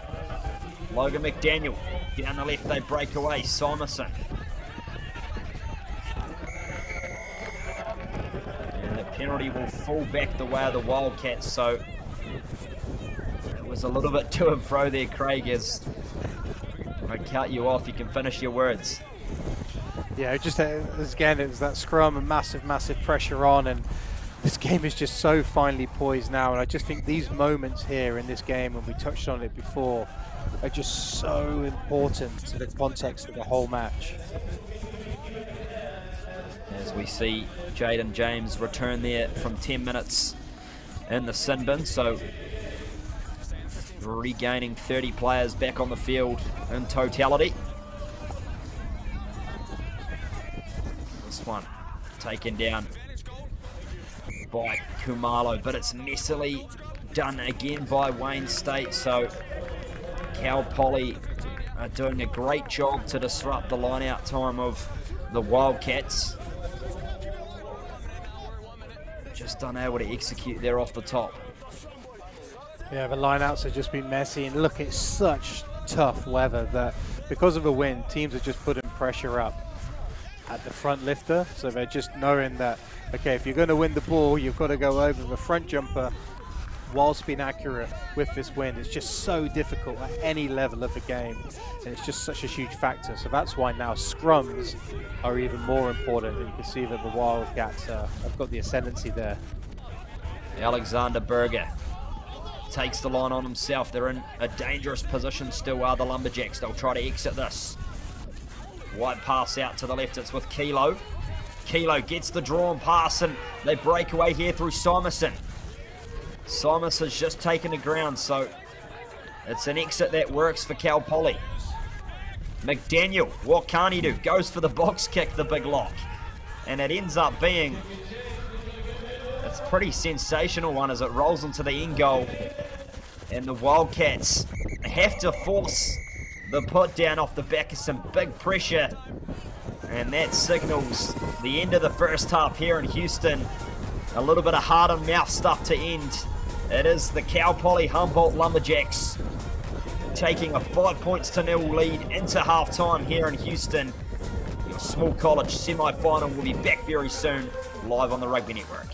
Logan McDaniel down the left, they break away. Simonson. And the penalty will fall back the way of the Wildcats, so it was a little bit to and fro there, Craig. As I cut you off, you can finish your words. Yeah, just again, it was that scrum and massive pressure on, and this game is just so finely poised now. And I just think these moments here in this game, and we touched on it before, are just so important to the context of the whole match. As we see Jaden James return there from 10 minutes in the sin bin, so regaining 30 players back on the field in totality. This one taken down by Kumalo, but it's messily done again by Wayne State, so Cal Poly are doing a great job to disrupt the line-out time of the Wildcats. Just unable to execute there off the top. Yeah, the line-outs have just been messy, and look, it's such tough weather that because of the wind, teams are just putting pressure up at the front lifter, so they're just knowing that, okay, if you're going to win the ball, you've got to go over the front jumper whilst being accurate with this wind. It's just so difficult at any level of the game, and it's just such a huge factor. So that's why now scrums are even more important, and you can see that the Wildcats have got the ascendancy there. Alexander Berger takes the line on himself. They're in a dangerous position still, are the Lumberjacks. They'll try to exit this. Wide pass out to the left. It's with Kilo. Kilo gets the drawn pass, and they break away here through Simonson. Simonson's just taken the ground, so it's an exit that works for Cal Poly. McDaniel, what can he do? Goes for the box kick, the big lock. And it ends up being, it's a pretty sensational one as it rolls into the end goal. And the Wildcats have to force the put down off the back of some big pressure. And that signals the end of the first half here in Houston. A little bit of heart and mouth stuff to end. It is the Cal Poly Humboldt Lumberjacks taking a 5-0 lead into halftime here in Houston. Your small college semi-final will be back very soon, live on the Rugby Network.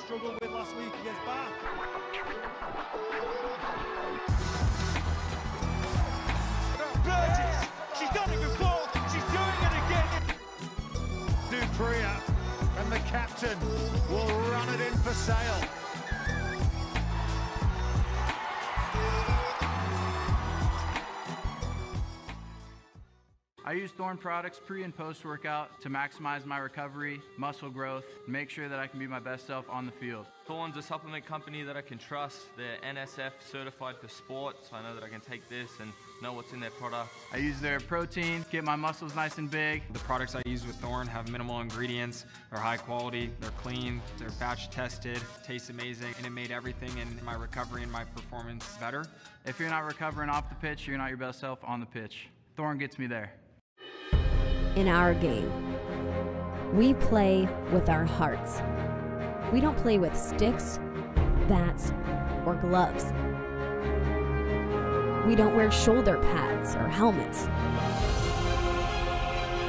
Struggled with last week against Bath. Burgess, she's done it before, she's doing it again. Dupria and the captain will run it in for Sale. I use Thorne products pre and post workout to maximize my recovery, muscle growth, make sure that I can be my best self on the field. Thorne's a supplement company that I can trust. They're NSF certified for sport, so I know that I can take this and know what's in their product. I use their protein, get my muscles nice and big. The products I use with Thorne have minimal ingredients, they're high quality, they're clean, they're batch tested, taste amazing, and it made everything in my recovery and my performance better. If you're not recovering off the pitch, you're not your best self on the pitch. Thorne gets me there. In our game, we play with our hearts. We don't play with sticks, bats, or gloves. We don't wear shoulder pads or helmets.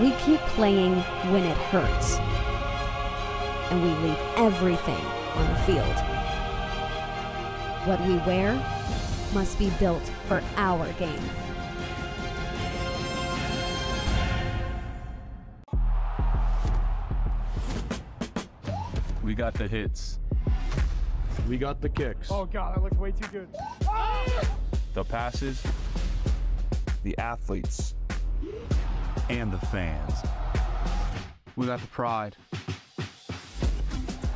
We keep playing when it hurts, and we leave everything on the field. What we wear must be built for our game. We got the hits. We got the kicks. Oh God, that looks way too good. The passes. The athletes. And the fans. We got the pride.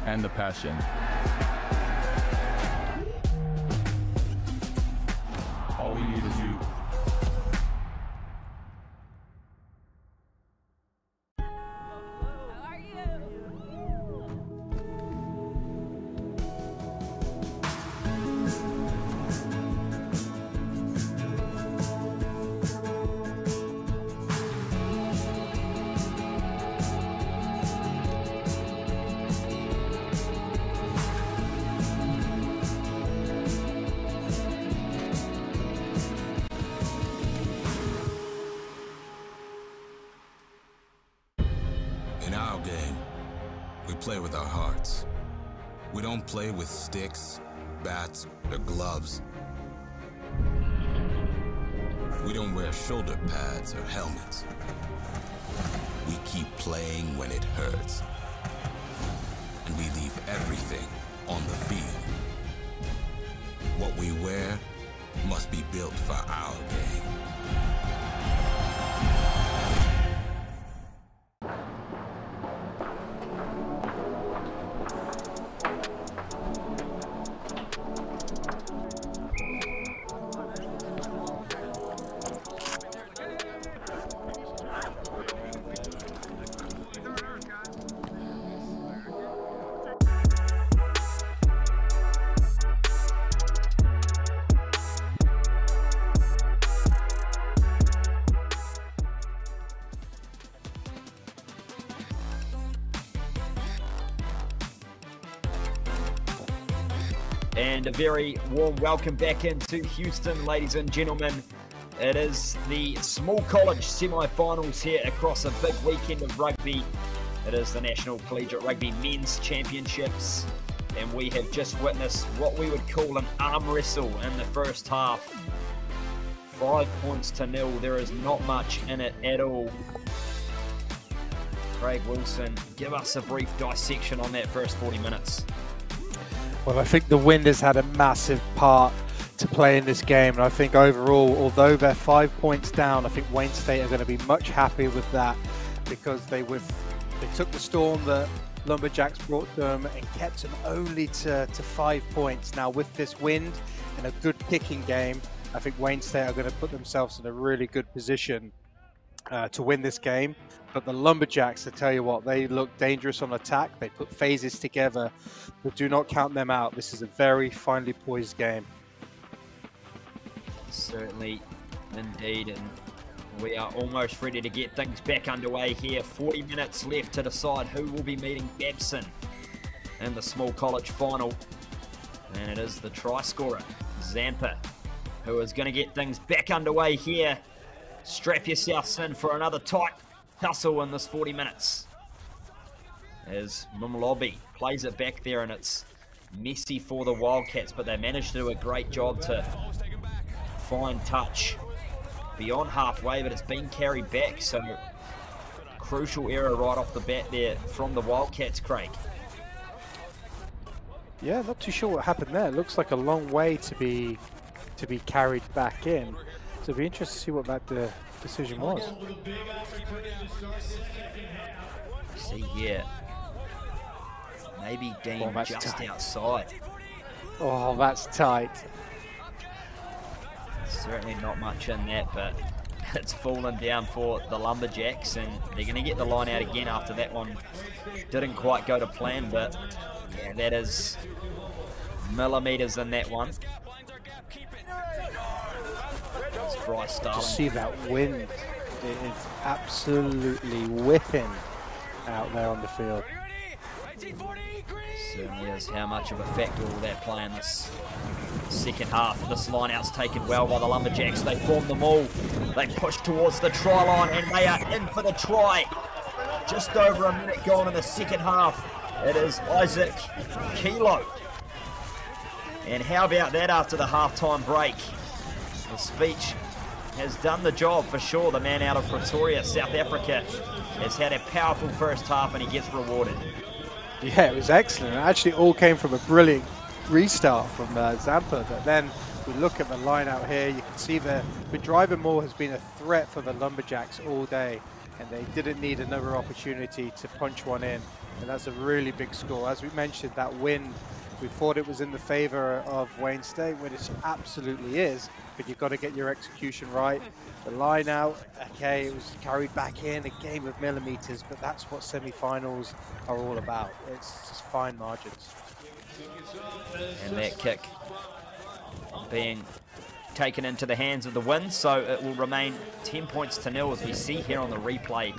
And the passion. All we need is you. In our game, we play with our hearts. We don't play with sticks, bats, or gloves. We don't wear shoulder pads or helmets. We keep playing when it hurts. and we leave everything on the field. What we wear must be built for our game. And a very warm welcome back into Houston, ladies and gentlemen. It is the small college semi-finals here across a big weekend of rugby. It is the National Collegiate Rugby Men's Championships, and we have just witnessed what we would call an arm wrestle in the first half. 5 points to 0. There is not much in it at all. Craig Wilson, give us a brief dissection on that first 40 minutes. Well, I think the wind has had a massive part to play in this game, and I think overall, although they're 5 points down, I think Wayne State are going to be much happier with that, because they took the storm that Lumberjacks brought them and kept them only to 5 points. Now with this wind and a good kicking game, I think Wayne State are going to put themselves in a really good position to win this game. But the Lumberjacks, I tell you what, they look dangerous on attack. They put phases together, but do not count them out. This is a very finely poised game. Certainly, indeed, and we are almost ready to get things back underway here. 40 minutes left to decide who will be meeting Babson in the small college final. And it is the try scorer, Zampa, who is going to get things back underway here. Strap yourselves in for another tight tussle in this 40 minutes. As Mumlobi plays it back there, and it's messy for the Wildcats, but they managed to do a great job to find touch beyond halfway, but it's been carried back, so crucial error right off the bat there from the Wildcats, Craig. Yeah, not too sure what happened there. It looks like a long way to be carried back in. So it'll be interesting to see what that decision was. See here, maybe Dean just tight. Outside. Oh, that's tight. Certainly not much in that, but it's fallen down for the Lumberjacks, and they're going to get the line out again after that one didn't quite go to plan. But yeah, that is millimeters in that one. Bryce Starling. Just see that wind. It is absolutely whipping out there on the field. Certainly is. How much of a factor will that play in this second half? This line out's taken well by the Lumberjacks. They form them all. They push towards the try line, and they are in for the try. Just over a minute gone in the second half. It is Isaac Kilo. And how about that after the halftime break? The speech has done the job for sure. The man out of Pretoria, South Africa, has had a powerful first half, and he gets rewarded. Yeah, it was excellent. It actually all came from a brilliant restart from Zampa. But then we look at the line out here, you can see the driver more has been a threat for the Lumberjacks all day, and they didn't need another opportunity to punch one in. And that's a really big score. As we mentioned, that wind, we thought it was in the favor of Wayne State, which it absolutely is, but you've got to get your execution right. The line out, okay, it was carried back in, a game of millimeters, but that's what semi-finals are all about. It's just fine margins. And that kick being taken into the hands of the wind, so it will remain 10 points to 0 as we see here on the replay.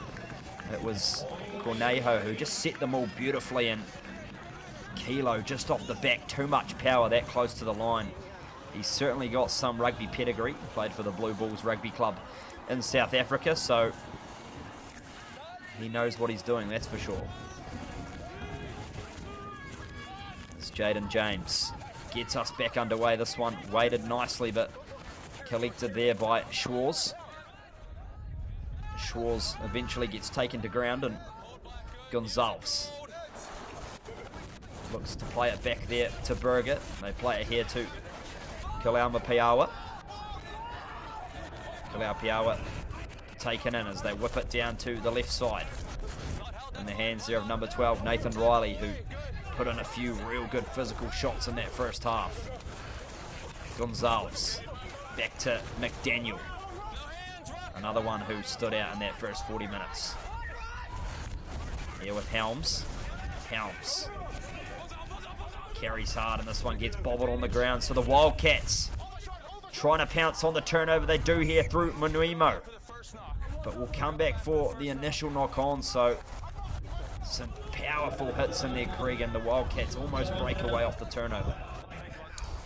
It was Cornejo who just set them all beautifully, and Kilo just off the back, too much power that close to the line. He's certainly got some rugby pedigree, played for the Blue Bulls Rugby Club in South Africa, so he knows what he's doing, that's for sure. It's Jaden James. Gets us back underway. This one weighted nicely, but collected there by Schwarz. Schwarz eventually gets taken to ground, and Gonzalez Looks to play it back there to Berger. They play it here to Kalaupiawa. Kalaupiawa taken in as they whip it down to the left side. In the hands there of number 12, Nathan Riley, who put in a few real good physical shots in that first half. Gonzalez back to McDaniel. Another one who stood out in that first 40 minutes. Here with Helms. Helms carries hard, and this one gets bobbled on the ground. So the Wildcats trying to pounce on the turnover. They do here through Manuimo, but will come back for the initial knock on. So some powerful hits in there, Craig, and the Wildcats almost break away off the turnover.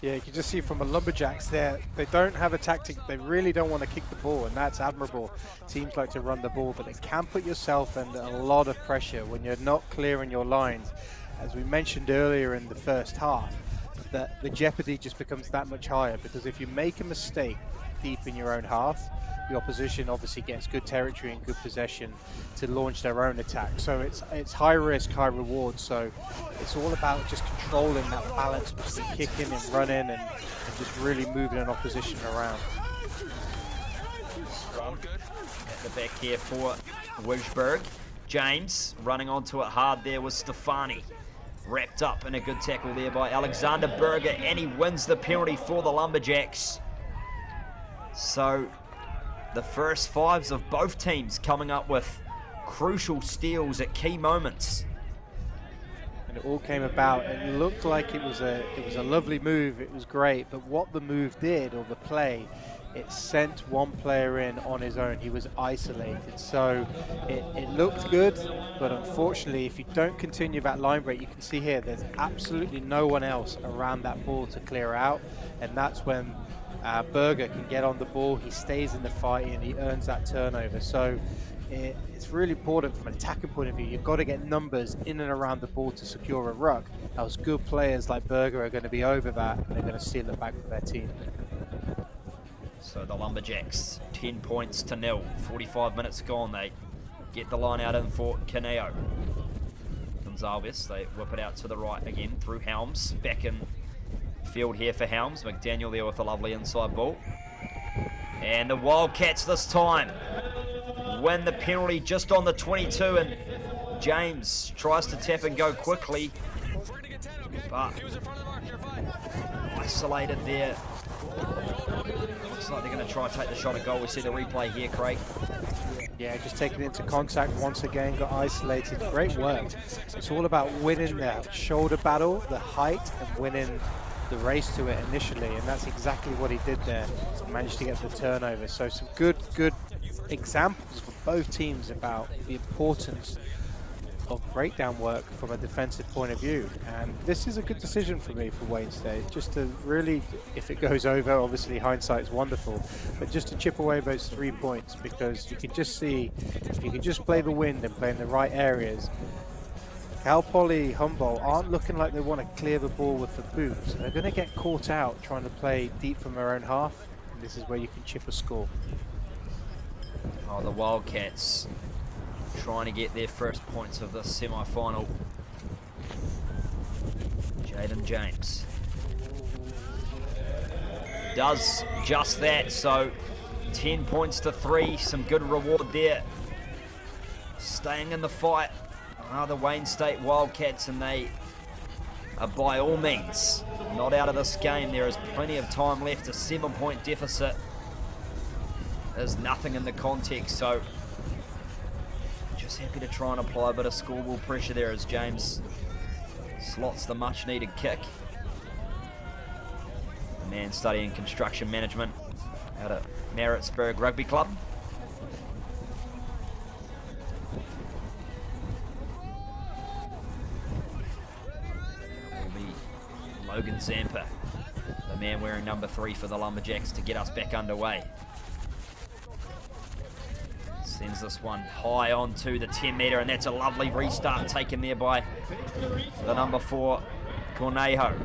Yeah, you can just see from the Lumberjacks there, they don't have a tactic. They really don't want to kick the ball, and that's admirable. Teams like to run the ball, but it can put yourself under a lot of pressure when you're not clearing your lines. As we mentioned earlier in the first half, that the jeopardy just becomes that much higher, because if you make a mistake deep in your own half, the opposition obviously gets good territory and good possession to launch their own attack. So it's high risk, high reward. So it's all about just controlling that balance between kicking and running and just really moving an opposition around. Strong at the back here for Wishberg. James running onto it hard there was Stefani. Wrapped up in a good tackle there by Alexander Berger, and he wins the penalty for the Lumberjacks. So the first fives of both teams coming up with crucial steals at key moments. And it all came about. It looked like it was a lovely move. It was great, but what the move did, or the play, it sent one player in on his own. He was isolated. So it looked good, but unfortunately, if you don't continue that line break, you can see here, there's absolutely no one else around that ball to clear out. And that's when Berger can get on the ball. He stays in the fight and he earns that turnover. So it's really important from an attacking point of view. You've got to get numbers in and around the ball to secure a ruck. Those good players like Berger are going to be over that, and they're going to steal it back for their team. So the Lumberjacks 10 points to 0. 45 minutes gone. They get the line out in for Caneo. Gonzalez, they whip it out to the right again through Helms. Back in field here for Helms. McDaniel there with a lovely inside ball. And the Wildcats this time win the penalty just on the 22, and James tries to tap and go quickly, but isolated there. Looks like they're going to try and take the shot at goal. We see the replay here, Craig. Yeah, just taking it into contact once again, got isolated. Great work. It's all about winning that shoulder battle, the height, and winning the race to it initially, and that's exactly what he did there. He managed to get the turnover. So some good examples for both teams about the importance of breakdown work from a defensive point of view. And this is a good decision for me for Wayne State, just to really, if it goes over, obviously hindsight is wonderful, but just to chip away those 3 points, because you can just see, if you can just play the wind and play in the right areas, Cal Poly Humboldt aren't looking like they want to clear the ball with the boot, so they're going to get caught out trying to play deep from their own half, and this is where you can chip a score. Oh, the Wildcats trying to get their first points of the semi-final. Jaden James does just that, so 10 points to 3, some good reward there. Staying in the fight are the Wayne State Wildcats, and they are by all means not out of this game. There is plenty of time left. A 7-point deficit is nothing in the context, so just happy to try and apply a bit of scoreboard pressure there as James slots the much needed kick. A man studying construction management out at Maritzburg Rugby Club. Will be Logan Zampa, the man wearing number 3 for the Lumberjacks, to get us back underway. Sends this one high onto the 10-metre, and that's a lovely restart taken there by the number 4, Cornejo.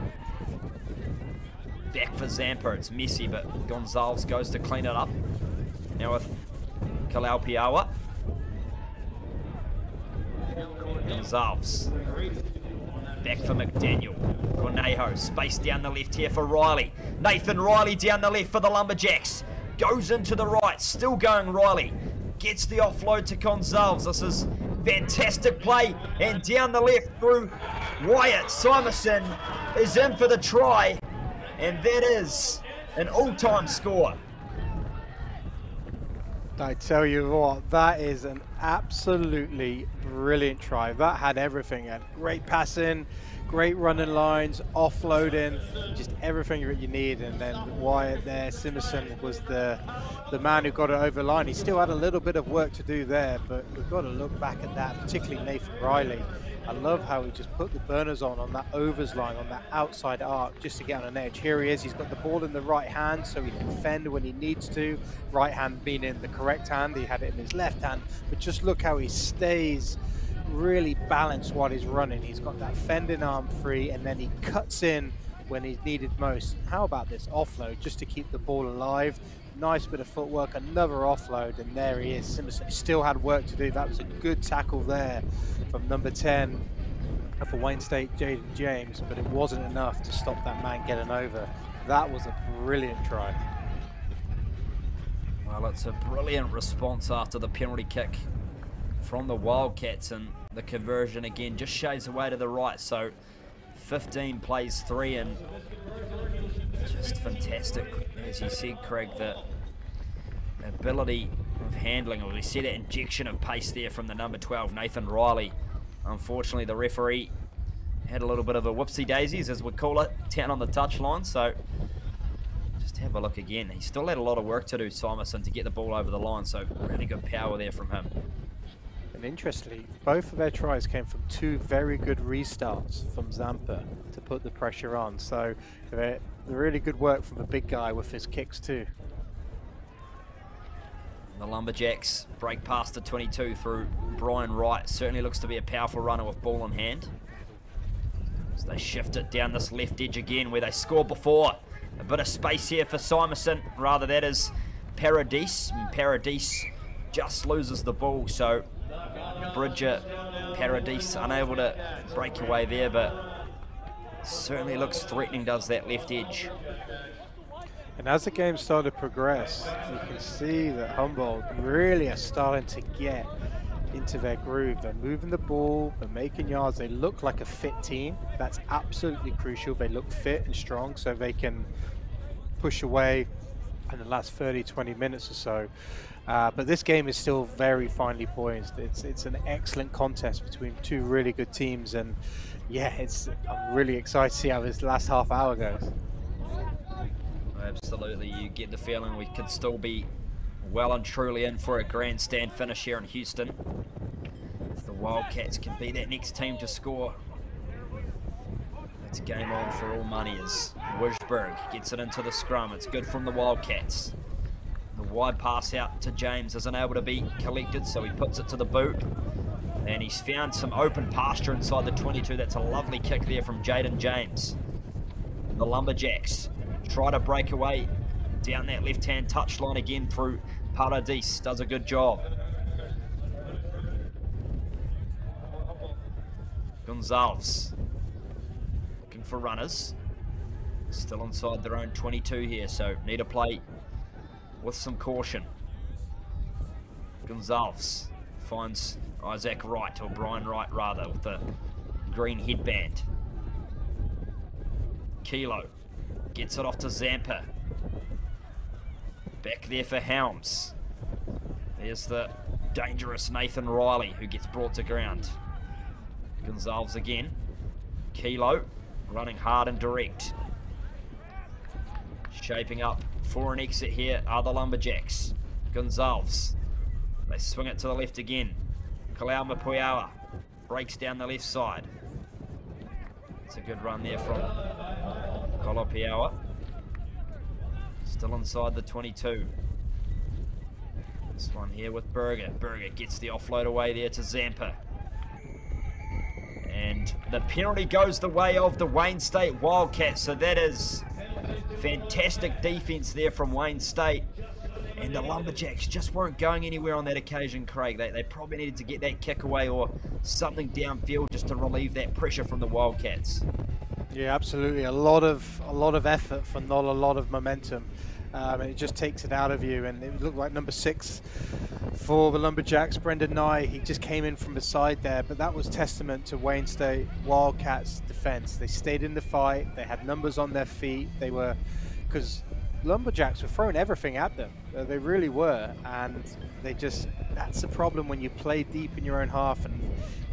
Back for Zampa. It's messy, but Gonzalez goes to clean it up. Now with Kalaupiawa. Gonzalez Back for McDaniel. Cornejo, space down the left here for Riley. Nathan Riley down the left for the Lumberjacks. Goes into the right, still going Riley. Gets the offload to Gonzalez. This is fantastic play. And down the left through Wyatt. Simonson is in for the try. And that is an all-time score. I tell you what, that is an absolutely brilliant try. That had everything. It had great passing, great running lines, offloading, just everything that you need. And then Wyatt there, Simonson was the man who got it over the line. He still had a little bit of work to do there, but we've got to look back at that, particularly Nathan Riley. I love how he just put the burners on that overs line, on that outside arc, just to get on an edge. Here he is, he's got the ball in the right hand, so he can defend when he needs to. Right hand being in the correct hand, he had it in his left hand, but just look how he stays really balanced while he's running. He's got that fending arm free, and then he cuts in when he's needed most. How about this offload, just to keep the ball alive? Nice bit of footwork, another offload, and there he is. Simonson still had work to do. That was a good tackle there from number 10 for Wayne State, Jaden James, but it wasn't enough to stop that man getting over. That was a brilliant try. Well, it's a brilliant response after the penalty kick from the Wildcats, and the conversion again just shades away to the right. So 15 plays 3, and just fantastic. As you said, Craig, the ability of handling, or we see that injection of pace there from the number 12, Nathan Riley. Unfortunately, the referee had a little bit of a whoopsie-daisies, as we call it, down on the touchline. So just have a look again. He still had a lot of work to do, Simonson, to get the ball over the line. So really good power there from him. And interestingly, both of their tries came from 2 very good restarts from Zampa to put the pressure on. So really good work from the big guy with his kicks too. The Lumberjacks break past the 22 through Brian Wright. Certainly looks to be a powerful runner with ball in hand. So they shift it down this left edge again where they scored before. A bit of space here for Simonson. Rather, that is Paradis. And Paradis just loses the ball. So Bridger Paradis unable to break away there, but certainly looks threatening, does that left edge. And as the game started to progress, you can see that Humboldt really are starting to get into their groove. They're moving the ball, they're making yards, they look like a fit team. That's absolutely crucial. They look fit and strong, so they can push away in the last 30-20 minutes or so. But this game is still very finely poised. It's an excellent contest between 2 really good teams, and yeah, I'm really excited to see how this last half hour goes. Absolutely, you get the feeling we could still be well and truly in for a grandstand finish here in Houston. If the Wildcats can be that next team to score, it's game on for all money as Wishberg gets it into the scrum. It's good from the Wildcats. The wide pass out to James isn't able to be collected, so he puts it to the boot. And he's found some open pasture inside the 22. That's a lovely kick there from Jaden James. The Lumberjacks try to break away down that left-hand touchline again through Paradis. Does a good job. Gonzalez looking for runners. Still inside their own 22 here, so need to play with some caution. Gonzalez finds Isaac Wright, or Brian Wright rather, with the green headband. Kilo gets it off to Zampa. Back there for Helms. There's the dangerous Nathan Riley, who gets brought to ground. Gonzalez again. Kilo running hard and direct. Shaping up for an exit here are the Lumberjacks. Gonzalez. They swing it to the left again. Kalauma Puiawa breaks down the left side. It's a good run there from Kolopiawa. Still inside the 22. This one here with Berger. Berger gets the offload away there to Zampa. And the penalty goes the way of the Wayne State Wildcats. So that is fantastic defense there from Wayne State. And the Lumberjacks just weren't going anywhere on that occasion, Craig. They probably needed to get that kick away or something downfield just to relieve that pressure from the Wildcats. Yeah, absolutely. A lot of effort for not a lot of momentum. It just takes it out of you. And it looked like number 6 for the Lumberjacks, Brendan Nye. He just came in from the side there, but that was testament to Wayne State Wildcats defense. They stayed in the fight. They had numbers on their feet. They were, because Lumberjacks were throwing everything at them. They really were, and they just, that's the problem when you play deep in your own half. And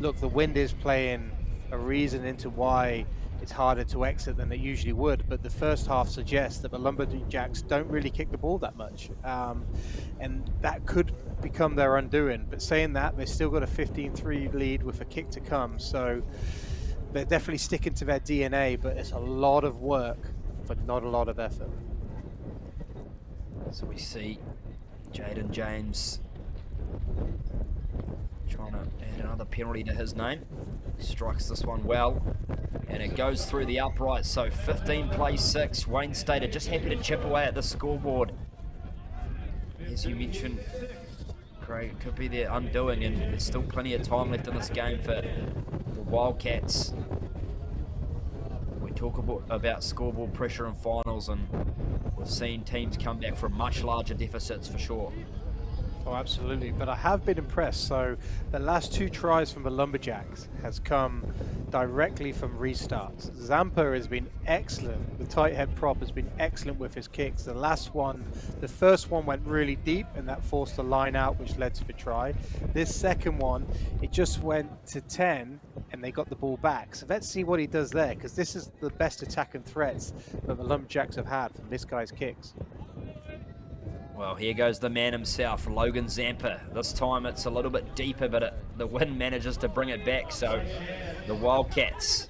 look, the wind is playing a reason into why it's harder to exit than it usually would, but the first half suggests that the Lumberjacks don't really kick the ball that much, and that could become their undoing. But saying that, they've still got a 15-3 lead with a kick to come, so they're definitely sticking to their DNA, but it's a lot of work for not a lot of effort. So we see Jaden James trying to add another penalty to his name. Strikes this one well, and it goes through the upright. So 15 plays 6. Wayne State are just happy to chip away at the scoreboard. As you mentioned, Craig, it could be their undoing, and there's still plenty of time left in this game for the Wildcats. We talk about scoreboard pressure in finals, and we've seen teams come back from much larger deficits for sure. Oh, absolutely. But I have been impressed. So the last 2 tries from the Lumberjacks has come directly from restarts. Zampa has been excellent. The tight head prop has been excellent with his kicks. The first one went really deep, and that forced the line out, which led to the try. This second one, it just went to 10, and they got the ball back. So let's see what he does there, because this is the best attack and threats that the Lumberjacks have had from this guy's kicks. Well, here goes the man himself, Logan Zampa. This time it's a little bit deeper, but the wind manages to bring it back. So the Wildcats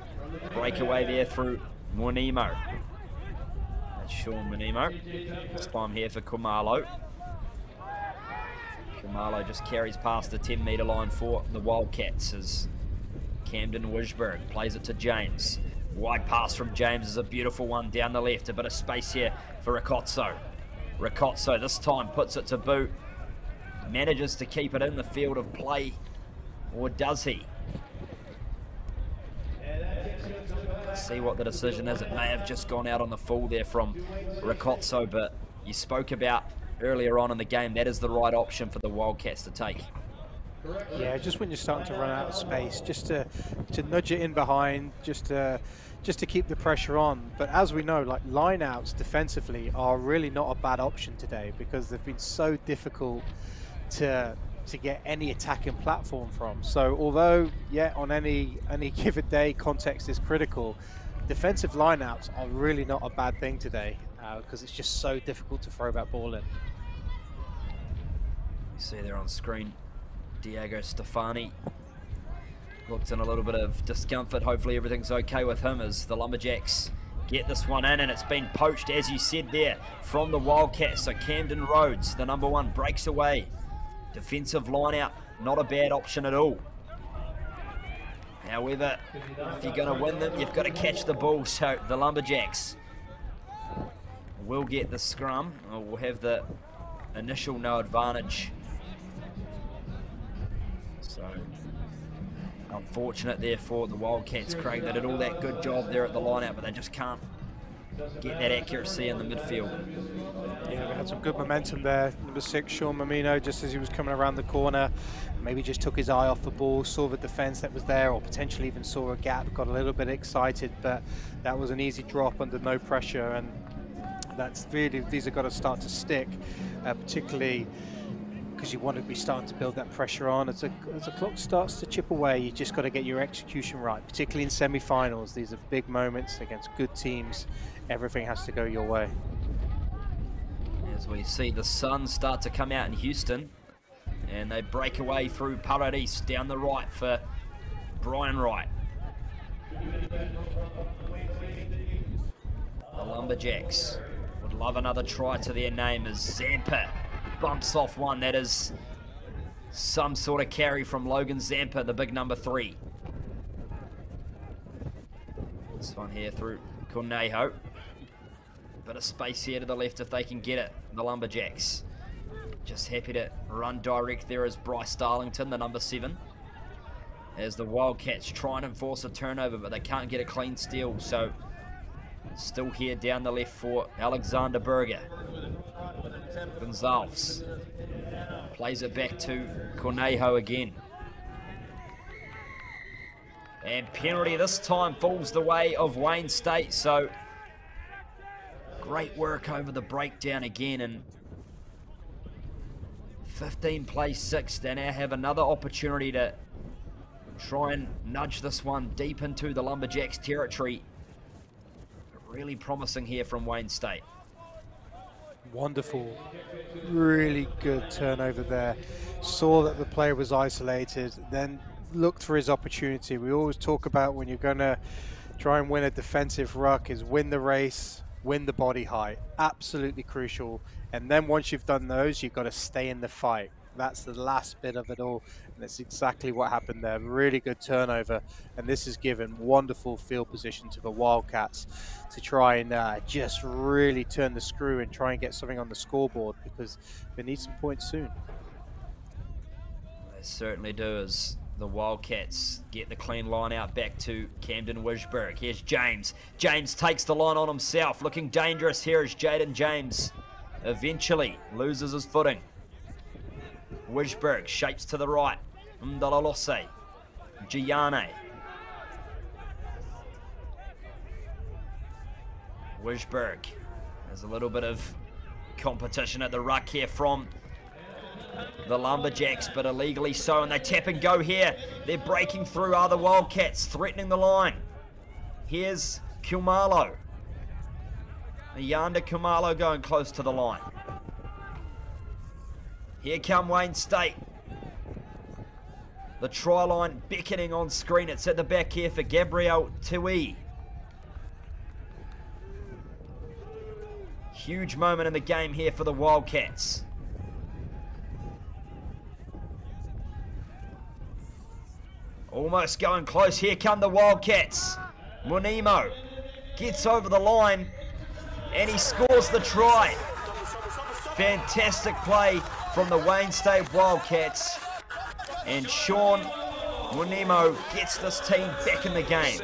break away there through Monimo. That's Sean Monimo. This time here for Kumalo. Kumalo just carries past the 10-metre line for the Wildcats as Camden Wisberg plays it to James. Wide pass from James is a beautiful one down the left. A bit of space here for Ricotso. Ricotso this time puts it to boot. Manages to keep it in the field of play. Or does he? Let's see what the decision is. It may have just gone out on the full there from Ricotso, but you spoke about earlier on in the game, that is the right option for the Wildcats to take. Yeah, just when you're starting to run out of space, just to nudge it in behind, just to keep the pressure on. But as we know, like, line-outs defensively are really not a bad option today, because they've been so difficult to get any attacking platform from. So although, yeah, on any given day, context is critical, defensive line-outs are really not a bad thing today, because it's just so difficult to throw that ball in. You see there on screen, Diego Stefani looks in a little bit of discomfort. Hopefully everything's okay with him as the Lumberjacks get this one in, and it's been poached, as you said there, from the Wildcats. So Camden Rhodes, the number 1, breaks away. Defensive line out, not a bad option at all. However, if you're going to win them, you've got to catch the ball. So the Lumberjacks will get the scrum, or will have the initial no advantage. So unfortunate there for the Wildcats, Craig. They did all that good job there at the line out, but they just can't get that accuracy in the midfield. Yeah, we had some good momentum there. Number 6, Sean Mamino, just as he was coming around the corner, maybe just took his eye off the ball, saw the defence that was there, or potentially even saw a gap, got a little bit excited, but that was an easy drop under no pressure, and that's really, these have got to start to stick, particularly because you want to be starting to build that pressure on. As the clock starts to chip away, you just got to get your execution right, particularly in semi-finals. These are big moments against good teams. Everything has to go your way. As we see the Suns start to come out in Houston, and they break away through Paradis down the right for Brian Wright. The Lumberjacks would love another try to their name as Zampa bumps off one. That is some sort of carry from Logan Zampa, the big number 3. This one here through Cornejo. Bit of space here to the left if they can get it, the Lumberjacks. Just happy to run direct there is Bryce Darlington, the number 7. As the Wildcats try and enforce a turnover, but they can't get a clean steal. So still here down the left for Alexander Berger. Gonzalez plays it back to Cornejo again. And penalty this time falls the way of Wayne State. So great work over the breakdown again. And 15 plays 6. They now have another opportunity to try and nudge this one deep into the Lumberjacks territory. Really promising here from Wayne State. Wonderful, really good turnover there. Saw that the player was isolated, then looked for his opportunity. We always talk about when you're going to try and win a defensive ruck is win the race, win the body height. Absolutely crucial. And then once you've done those, you've got to stay in the fight. That's the last bit of it all, and that's exactly what happened there. Really good turnover, and this has given wonderful field position to the Wildcats to try and just really turn the screw and try and get something on the scoreboard, because they need some points soon. They certainly do, as the Wildcats get the clean line out back to Camden Wisberg. Here's James. James takes the line on himself, looking dangerous here as Jaden James eventually loses his footing. Wisberg shapes to the right. Mdalalose. Gianne. Wisberg. There's a little bit of competition at the ruck here from the Lumberjacks, but illegally so, and they tap and go here. They're breaking through other Wildcats, threatening the line. Here's Kumalo. Yanda Kumalo going close to the line. Here come Wayne State. The try line beckoning on screen. It's at the back here for Gabriel Tui. Huge moment in the game here for the Wildcats. Almost going close. Here come the Wildcats. Monimo gets over the line and he scores the try. Fantastic play from the Wayne State Wildcats, and Sean Monimo gets this team back in the game.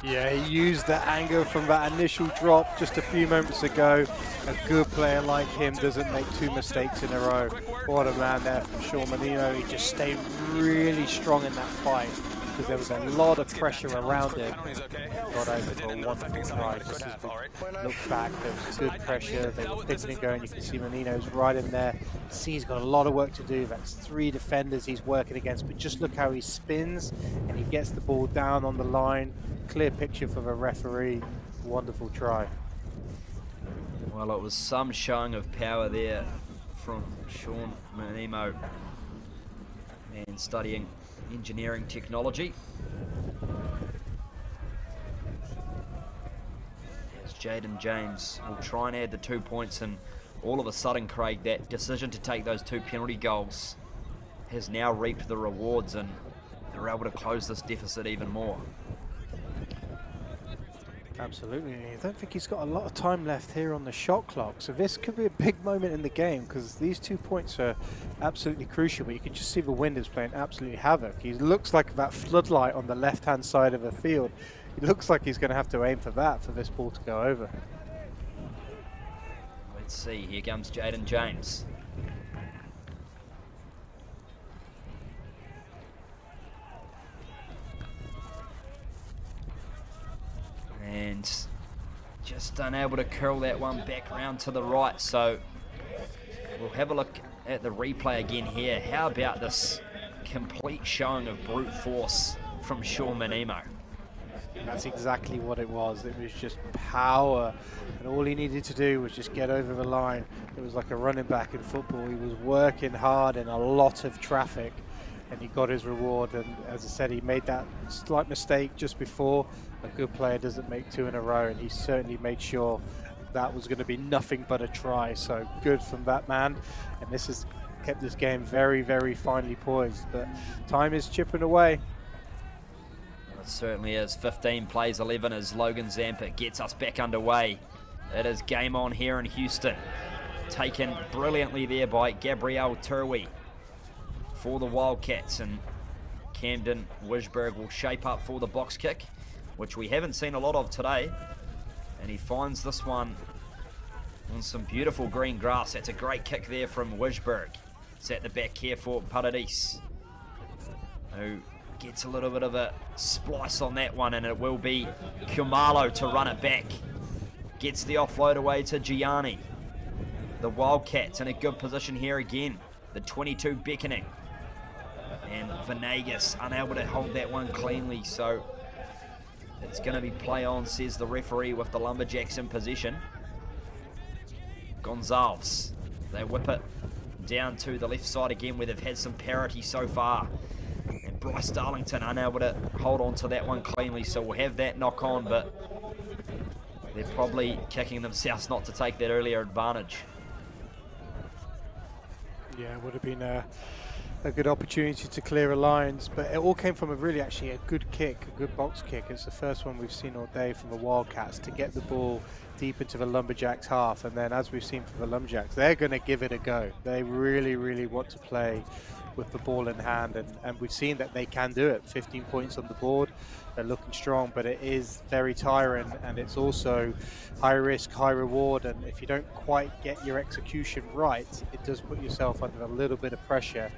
Yeah, he used the anger from that initial drop just a few moments ago. A good player like him doesn't make 2 mistakes in a row. What a man there from Sean Monino. He just stayed really strong in that fight because there was a lot of pressure around him. Got over for a wonderful try. Just as we look back, there was good pressure. They were pitching and going. You can see Monino's right in there. See, he's got a lot of work to do. That's 3 defenders he's working against. But just look how he spins and he gets the ball down on the line. Clear picture for the referee. Wonderful try. Well, it was some showing of power there from Sean Monimo, man studying engineering technology. As Jaden James will try and add the 2 points, and all of a sudden, Craig, that decision to take those 2 penalty goals has now reaped the rewards, and they're able to close this deficit even more. Absolutely. I don't think he's got a lot of time left here on the shot clock, so this could be a big moment in the game because these 2 points are absolutely crucial, but you can just see the wind is playing absolutely havoc. He looks like that floodlight on the left-hand side of the field. It looks like he's going to have to aim for that for this ball to go over. Let's see, here comes Jaden James. And just unable to curl that one back round to the right. So we'll have a look at the replay again here. How about this complete showing of brute force from Sean Monimo? That's exactly what it was. It was just power, and all he needed to do was just get over the line. It was like a running back in football. He was working hard in a lot of traffic, and he got his reward. And as I said, he made that slight mistake just before. A good player doesn't make 2 in a row, and he certainly made sure that was going to be nothing but a try. So good from that man, and this has kept this game very, very finely poised, but time is chipping away. It certainly is. 15 plays 11 as Logan Zampa gets us back underway. It is game on here in Houston. taken brilliantly there by Gabriel Turwi for the Wildcats, and Camden Wisberg will shape up for the box kick, which we haven't seen a lot of today, and he finds this one on some beautiful green grass. That's a great kick there from Wisberg. It's at the back here for Paradis, who gets a little bit of a splice on that one, and it will be Kumalo to run it back. Gets the offload away to Gianni. The Wildcats in a good position here again. The 22 beckoning. And Venegas unable to hold that one cleanly, so it's going to be play on, says the referee, with the Lumberjacks in possession. Gonzalez, they whip it down to the left side again, where they've had some parity so far. And Bryce Darlington unable to hold on to that one cleanly, so we'll have that knock on, but they're probably kicking themselves not to take that earlier advantage. Yeah, it would have been a good opportunity to clear a lines, but it all came from actually a good kick, a good box kick. It's the first one we've seen all day from the Wildcats to get the ball deep into the Lumberjacks half, and then as we've seen from the Lumberjacks, they're going to give it a go. They really, really want to play with the ball in hand, and we've seen that they can do it. 15 points on the board, they're looking strong, but it is very tiring, and it's also high risk, high reward, and if you don't quite get your execution right, it does put yourself under a little bit of pressure,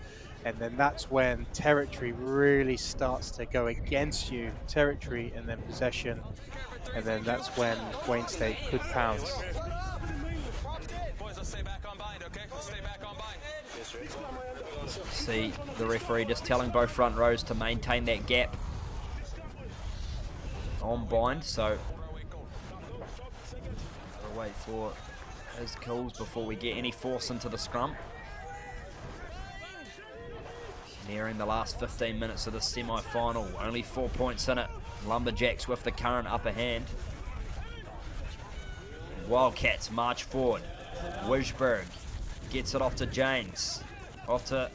and then that's when territory really starts to go against you. Territory and then possession, and then that's when Wayne State could pounce. See the referee just telling both front rows to maintain that gap on bind, so we'll wait for his calls before we get any force into the scrum. Nearing the last 15 minutes of the semi-final, only 4 points in it. Lumberjacks with the current upper hand. Wildcats march forward. Wisberg gets it off to James. Off to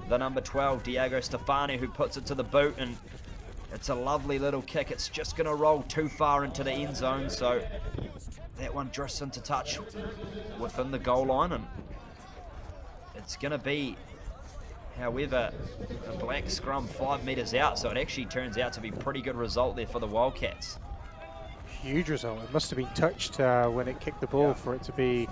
the number 12, Diego Stefani, who puts it to the boot, and it's a lovely little kick. It's just going to roll too far into the end zone, so that one drifts into touch within the goal line, and it's going to be, however, a black scrum 5 metres out, so it actually turns out to be a pretty good result there for the Wildcats. Huge result. It must have been touched when it kicked the ball for it to be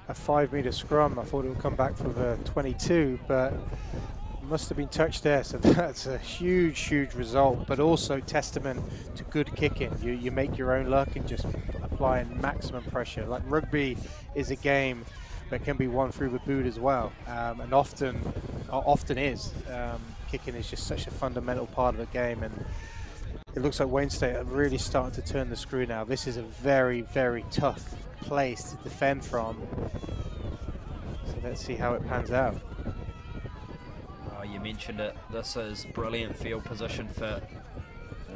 a 5 metre scrum. I thought it would come back for the 22, but it must have been touched there, so that's a huge result, but also testament to good kicking. You make your own luck and just applying maximum pressure. Like, rugby is a game that can be won through the boot as well, and often is. Kicking is just such a fundamental part of the game, and it looks like Wayne State are really starting to turn the screw now. This is a very tough place to defend from, so let's see how it pans out. Oh, you mentioned it. This is brilliant field position for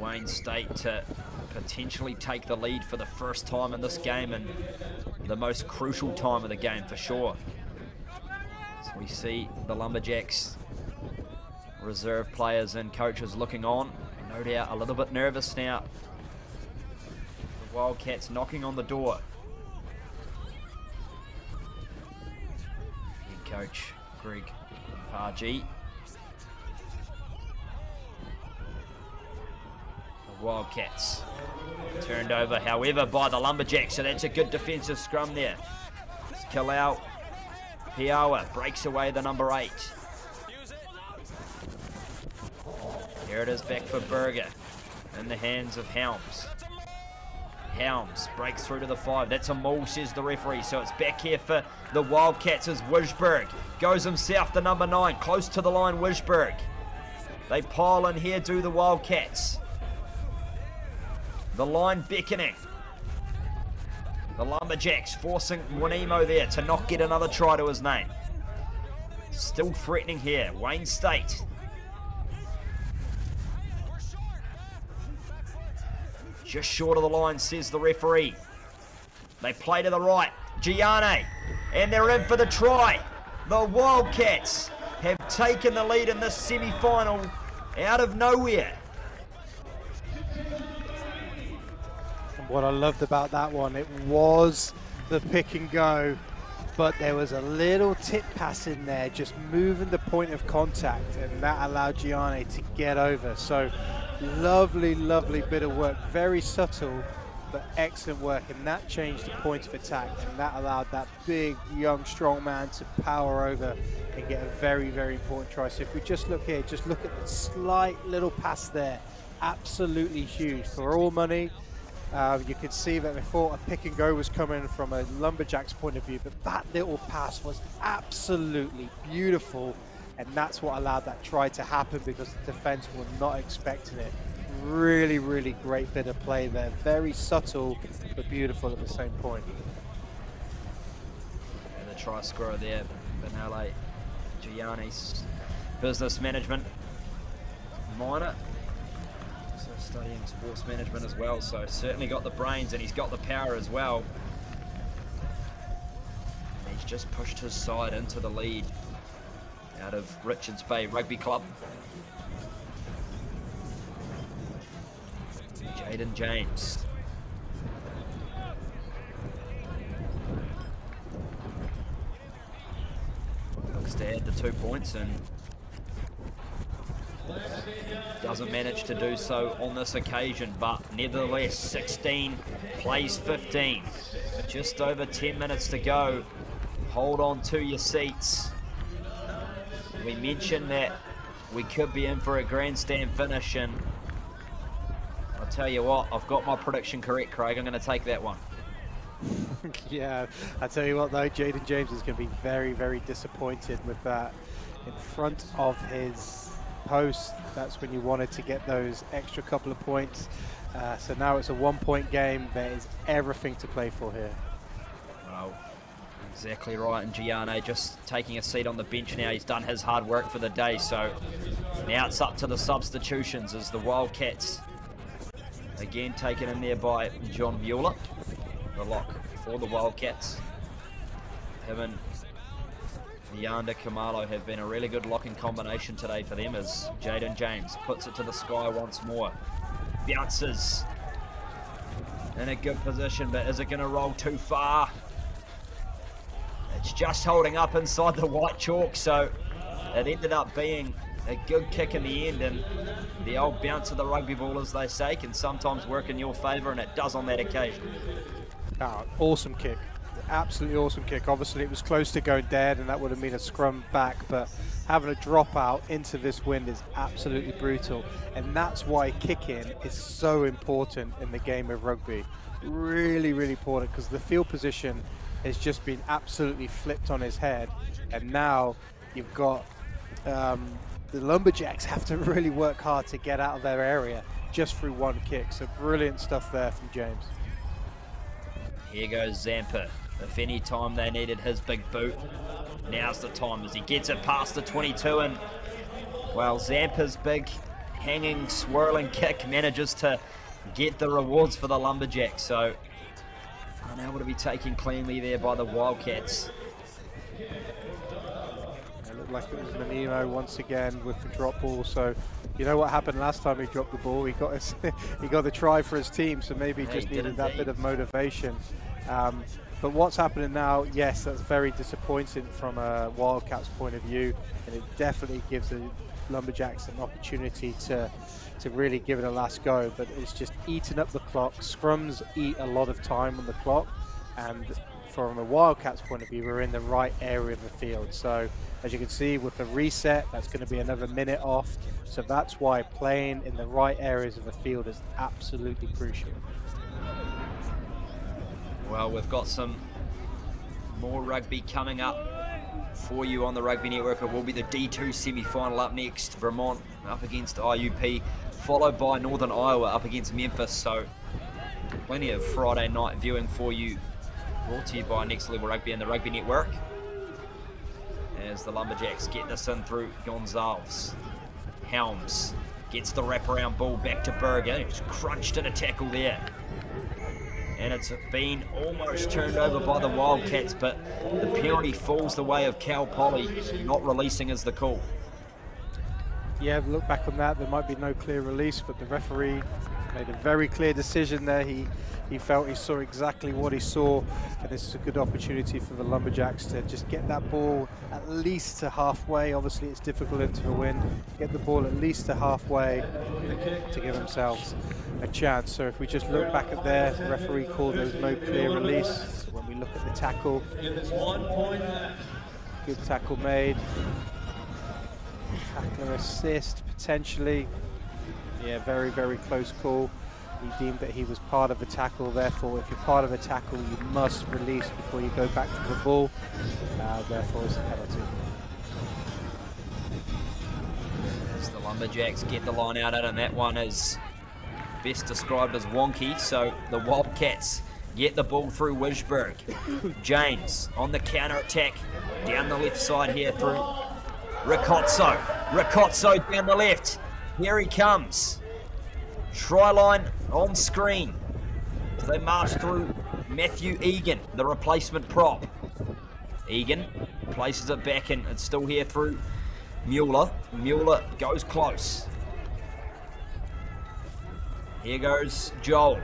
Wayne State to potentially take the lead for the first time in this game, and the most crucial time of the game for sure. So we see the Lumberjacks reserve players and coaches looking on, no doubt a little bit nervous now. The Wildcats knocking on the door. Head coach Greg Pargy. The Wildcats turned over, however, by the Lumberjacks, so that's a good defensive scrum there. It's Kalau Piawa breaks away the number 8. Here it is back for Berger in the hands of Helms. Helms breaks through to the 5. That's a maul, says the referee, so it's back here for the Wildcats as Wisberg goes himself, the number 9, close to the line. Wisberg, they pile in here, do the Wildcats. The line beckoning. The Lumberjacks forcing Wanimo there to not get another try to his name. Still threatening here, Wayne State. Just short of the line, says the referee. They play to the right. Gianni, and they're in for the try. The Wildcats have taken the lead in this semi-final out of nowhere. What I loved about that one, it was the pick and go. but there was a little tip pass in there, just moving the point of contact, and that allowed Gianni to get over. So lovely, lovely bit of work, very subtle, but excellent work, and that changed the point of attack, and that allowed that big, young, strong man to power over and get a very, very important try. So if we just look here, just look at the slight little pass there, absolutely huge. For all money, you could see that they thought a pick and go was coming from a Lumberjacks point of view, but that little pass was absolutely beautiful, and that's what allowed that try to happen, because the defense were not expecting it. Really, really great bit of play there. Very subtle, but beautiful at the same point. And the try scorer there, Benale Gianni's business management minor. Also studying sports management as well, so certainly got the brains and he's got the power as well. And he's just pushed his side into the lead out of Richards Bay Rugby Club. Jaden James. Looks to add the 2 points and doesn't manage to do so on this occasion, but nevertheless 16 plays 15. Just over 10 minutes to go. Hold on to your seats. We mentioned that we could be in for a grandstand finish, and I'll tell you what, I've got my prediction correct, Craig. I'm going to take that one. Yeah, I tell you what though, Jaden James is going to be very, very disappointed with that in front of his post. That's when you wanted to get those extra couple of points. So now it's a 1 point game. There is everything to play for here. Well, exactly right. And Gianni just taking a seat on the bench now. He's done his hard work for the day. So now it's up to the substitutions as the Wildcats again taken in there by John Mueller, the lock for the Wildcats. Him and Leander Kamalo have been a really good locking combination today for them, as Jaden James puts it to the sky once more. Bounces in a good position, but is it going to roll too far? It's just holding up inside the white chalk, so it ended up being a good kick in the end, and the old bounce of the rugby ball, as they say, can sometimes work in your favour, and it does on that occasion. Oh, awesome kick. Absolutely awesome kick. Obviously it was close to going dead, and that would have been a scrum back, but having a drop out into this wind is absolutely brutal, and that's why kicking is so important in the game of rugby. Really, really important, because the field position has just been absolutely flipped on his head, and now you've got the Lumberjacks have to really work hard to get out of their area just through one kick. So brilliant stuff there from James. Here goes Zampa. If any time they needed his big boot, now's the time, as he gets it past the 22, and well, Zampa's big hanging, swirling kick manages to get the rewards for the Lumberjacks. So unable to be taken cleanly there by the Wildcats. It looked like it was Menino once again with the drop ball. So you know what happened last time he dropped the ball? He got his, he got the try for his team, so maybe he just needed that bit of motivation. But what's happening now, yes, that's very disappointing from a Wildcats point of view, and it definitely gives the Lumberjacks an opportunity to really give it a last go, but it's just eating up the clock. Scrums eat a lot of time on the clock, and from a Wildcats point of view, we're in the right area of the field. So as you can see with the reset, that's going to be another minute off. So that's why playing in the right areas of the field is absolutely crucial. Well, we've got some more rugby coming up for you on the Rugby Network. It will be the D2 semi-final up next. Vermont up against IUP, followed by Northern Iowa up against Memphis. So plenty of Friday night viewing for you, brought to you by Next Level Rugby and the Rugby Network, as the Lumberjacks get this in through Gonzalez. Helms gets the wraparound ball back to Berger. He's crunched in a tackle there, and it's been almost turned over by the Wildcats, but the penalty falls the way of Cal Poly. Not releasing is the call. Yeah, look back on that, there might be no clear release, but the referee Made a very clear decision there. He felt he saw exactly what he saw, and this is a good opportunity for the Lumberjacks to just get that ball at least to halfway. Obviously it's difficult into the wind. Get the ball at least to halfway to give themselves a chance. So if we just look back at there, the referee called there was no clear release. So when we look at the tackle, good tackle made. Tackler assist potentially. Yeah, very, very close call. He deemed that he was part of the tackle, therefore if you're part of a tackle you must release before you go back to the ball, therefore it's a penalty. As the Lumberjacks get the line out, and that one is best described as wonky, so the Wildcats get the ball through Wisberg. James on the counter attack down the left side here through Ricozzo. Ricozzo down the left. Here he comes. Try line on screen. As they march through Matthew Egan, the replacement prop. Egan places it back in. It's still here through Mueller. Mueller goes close. Here goes Joel.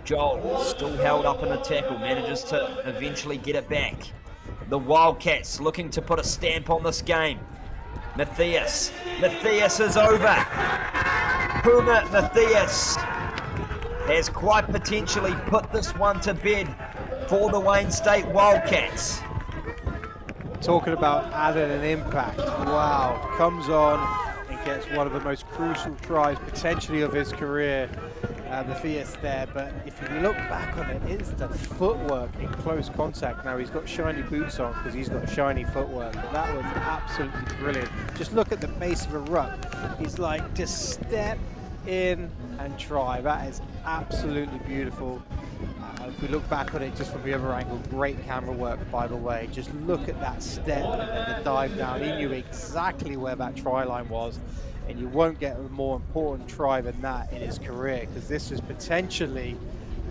Joel still held up in a tackle. Manages to eventually get it back. The Wildcats looking to put a stamp on this game. Matthias. Matthias is over. Puma Matthias has quite potentially put this one to bed for the Wayne State Wildcats. Talking about adding an impact. Wow, comes on and gets one of the most crucial tries potentially of his career. Matthias there, but if you look back on it, it's the footwork in close contact. Now he's got shiny boots on because he's got shiny footwork, but that was absolutely brilliant. Just look at the base of a ruck. He's like, just step in and try. That is absolutely beautiful. If we look back on it just from the other angle, great camera work by the way. Just look at that step and the dive down. He knew exactly where that try line was, and you won't get a more important try than that in his career, because this has potentially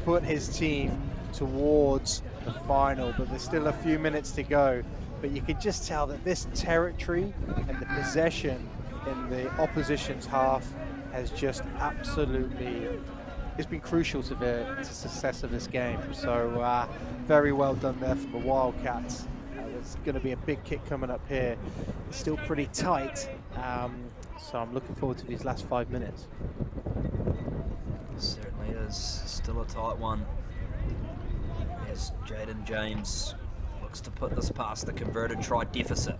put his team towards the final, but there's still a few minutes to go. But you can just tell that this territory and the possession in the opposition's half has just absolutely, it's been crucial to the success of this game. So very well done there from the Wildcats. There's going to be a big kick coming up here. It's still pretty tight, so I'm looking forward to these last 5 minutes. Certainly is still a tight one, as Jaden James looks to put this past the converted try deficit.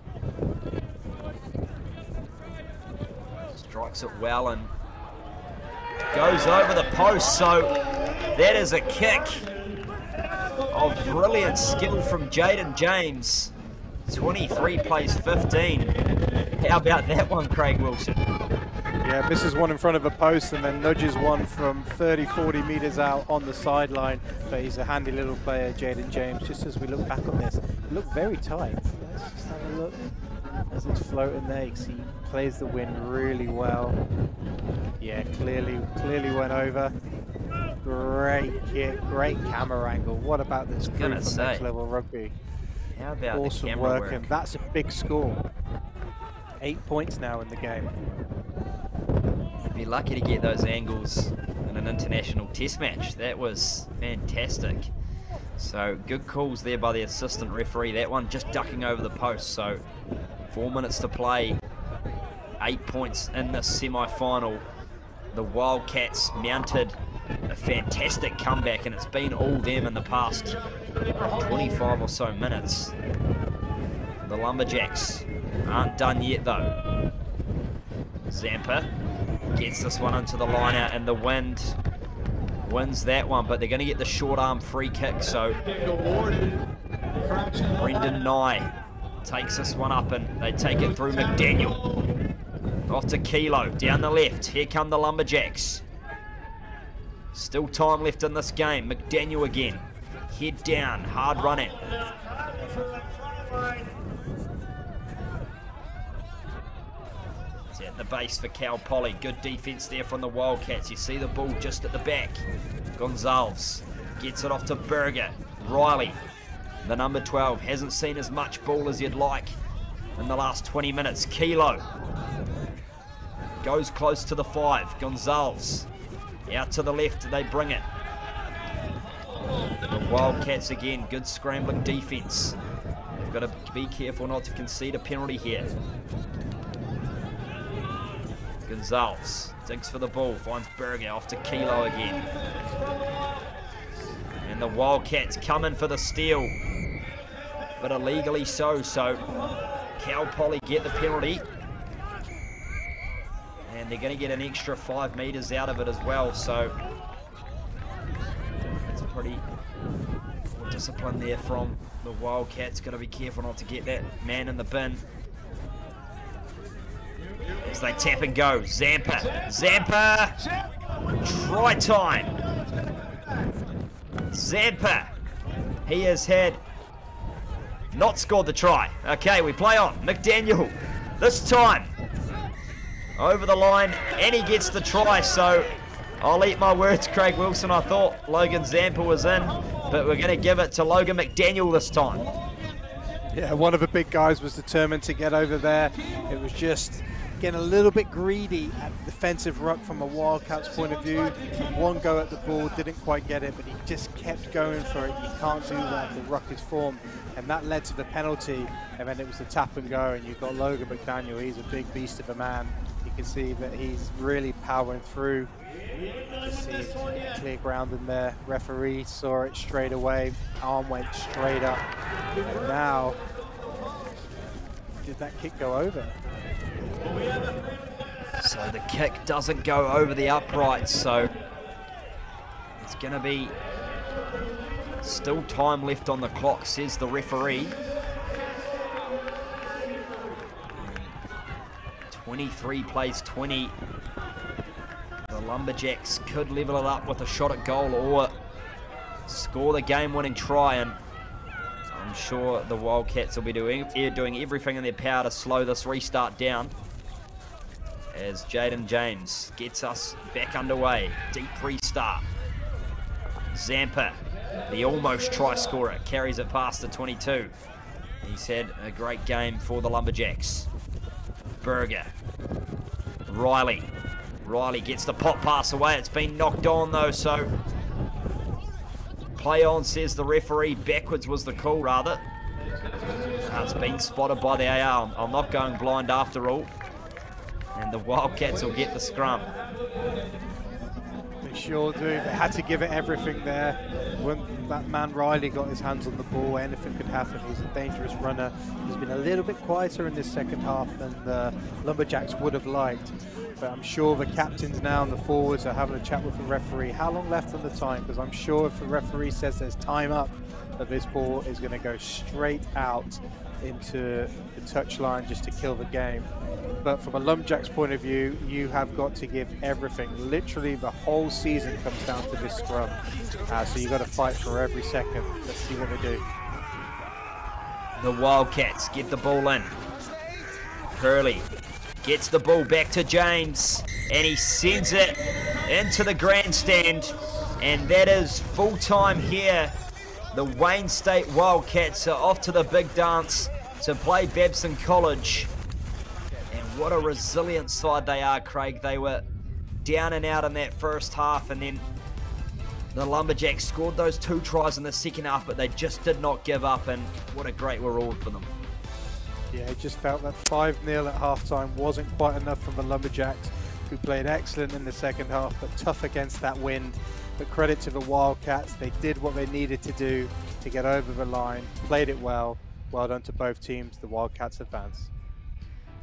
Strikes it well and goes over the post, so that is a kick of brilliant skill from Jaden James. 23 plays 15. How about that one, Craig Wilson? Yeah, misses one in front of a post and then nudges one from 30-40 meters out on the sideline. But he's a handy little player, Jaden James. Just as we look back on this, it looked very tight. Let's just have a look as it's floating there. You can see he plays the wind really well. Yeah, clearly went over. Great kick, great camera angle. What about this crew from Next Level Rugby? How about awesome the camera work? And that's a big score. 8 points now in the game. You'd be lucky to get those angles in an international test match. That was fantastic. So good calls there by the assistant referee. That one just ducking over the post. So 4 minutes to play. 8 points in the semi-final. The Wildcats mounted a fantastic comeback, and it's been all them in the past 25 or so minutes. The Lumberjacks aren't done yet though. Zampa gets this one into the line out, and the wind wins that one, but they're going to get the short arm free kick. So Brendan Nye takes this one up and they take it through McDaniel. Off to Kilo, down the left. Here come the Lumberjacks. Still time left in this game. McDaniel again. Head down, hard running. It's at the base for Cal Poly. Good defense there from the Wildcats. You see the ball just at the back. Gonzalez gets it off to Berger. Riley, the number 12, hasn't seen as much ball as you'd like in the last 20 minutes. Kilo goes close to the 5. Gonzalez Out to the left, they bring it. The Wildcats again, good scrambling defense. They've got to be careful not to concede a penalty here. Gonzalez digs for the ball, finds Berger off to Kilo again. And the Wildcats coming for the steal, but illegally so Cal Poly get the penalty. And they're going to get an extra 5 meters out of it as well, so it's pretty poor discipline there from the Wildcats. Got to be careful not to get that man in the bin. As they tap and go, Zampa, try time. Zampa, he has not scored the try. Okay, we play on. McDaniel, this time, over the line, and he gets the try, so I'll eat my words, Craig Wilson. I thought Logan Zampa was in, but we're going to give it to Logan McDaniel this time. Yeah, one of the big guys was determined to get over there. It was just getting a little bit greedy at the defensive ruck from a Wildcats point of view. One go at the ball, didn't quite get it, but he just kept going for it. You can't do that, the ruck is formed, and that led to the penalty, and then it was the tap and go, and you've got Logan McDaniel. He's a big beast of a man. You can see that he's really powering through. Just see clear ground in there. Referee saw it straight away. Arm went straight up. And now, did that kick go over? So the kick doesn't go over the uprights, so it's going to be still time left on the clock, says the referee. 23 plays 20. The Lumberjacks could level it up with a shot at goal or score the game-winning try, and I'm sure the Wildcats will be doing everything in their power to slow this restart down as Jaden James gets us back underway. Deep restart. Zampa, the almost try scorer, carries it past the 22. He's had a great game for the Lumberjacks. Berger. Riley gets the pop pass away. It's been knocked on though, so play on, says the referee. Backwards was the call, rather. It's been spotted by the AR. I'm not going blind after all. And the Wildcats will get the scrum. They sure do. They had to give it everything there. When that man Riley got his hands on the ball, anything could happen. He's a dangerous runner. He's been a little bit quieter in this second half than the Lumberjacks would have liked. But I'm sure the captains now and the forwards are having a chat with the referee. How long left on the time? Because I'm sure if the referee says there's time up, that this ball is going to go straight out into the touchline just to kill the game. But from a Lumberjacks point of view, you have got to give everything. Literally the whole season comes down to this scrum. So you've got to fight for every second. Let's see what they do. The Wildcats get the ball in. Hurley gets the ball back to James, and he sends it into the grandstand, and that is full time here. The Wayne State Wildcats are off to the big dance to play Babson College. And what a resilient side they are, Craig. They were down and out in that first half, and then the Lumberjacks scored those 2 tries in the second half, but they just did not give up, and what a great reward for them. Yeah, it just felt that 5-0 at halftime wasn't quite enough from the Lumberjacks, who played excellent in the second half, but tough against that wind. But credit to the Wildcats, they did what they needed to do to get over the line, played it well. Well done to both teams. The Wildcats advance.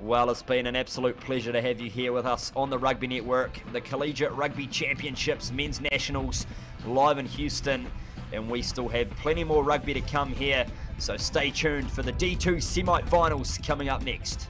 Well, it's been an absolute pleasure to have you here with us on the Rugby Network. The Collegiate Rugby Championships Men's Nationals live in Houston, and we still have plenty more rugby to come here, so stay tuned for the D2 semi-finals coming up next.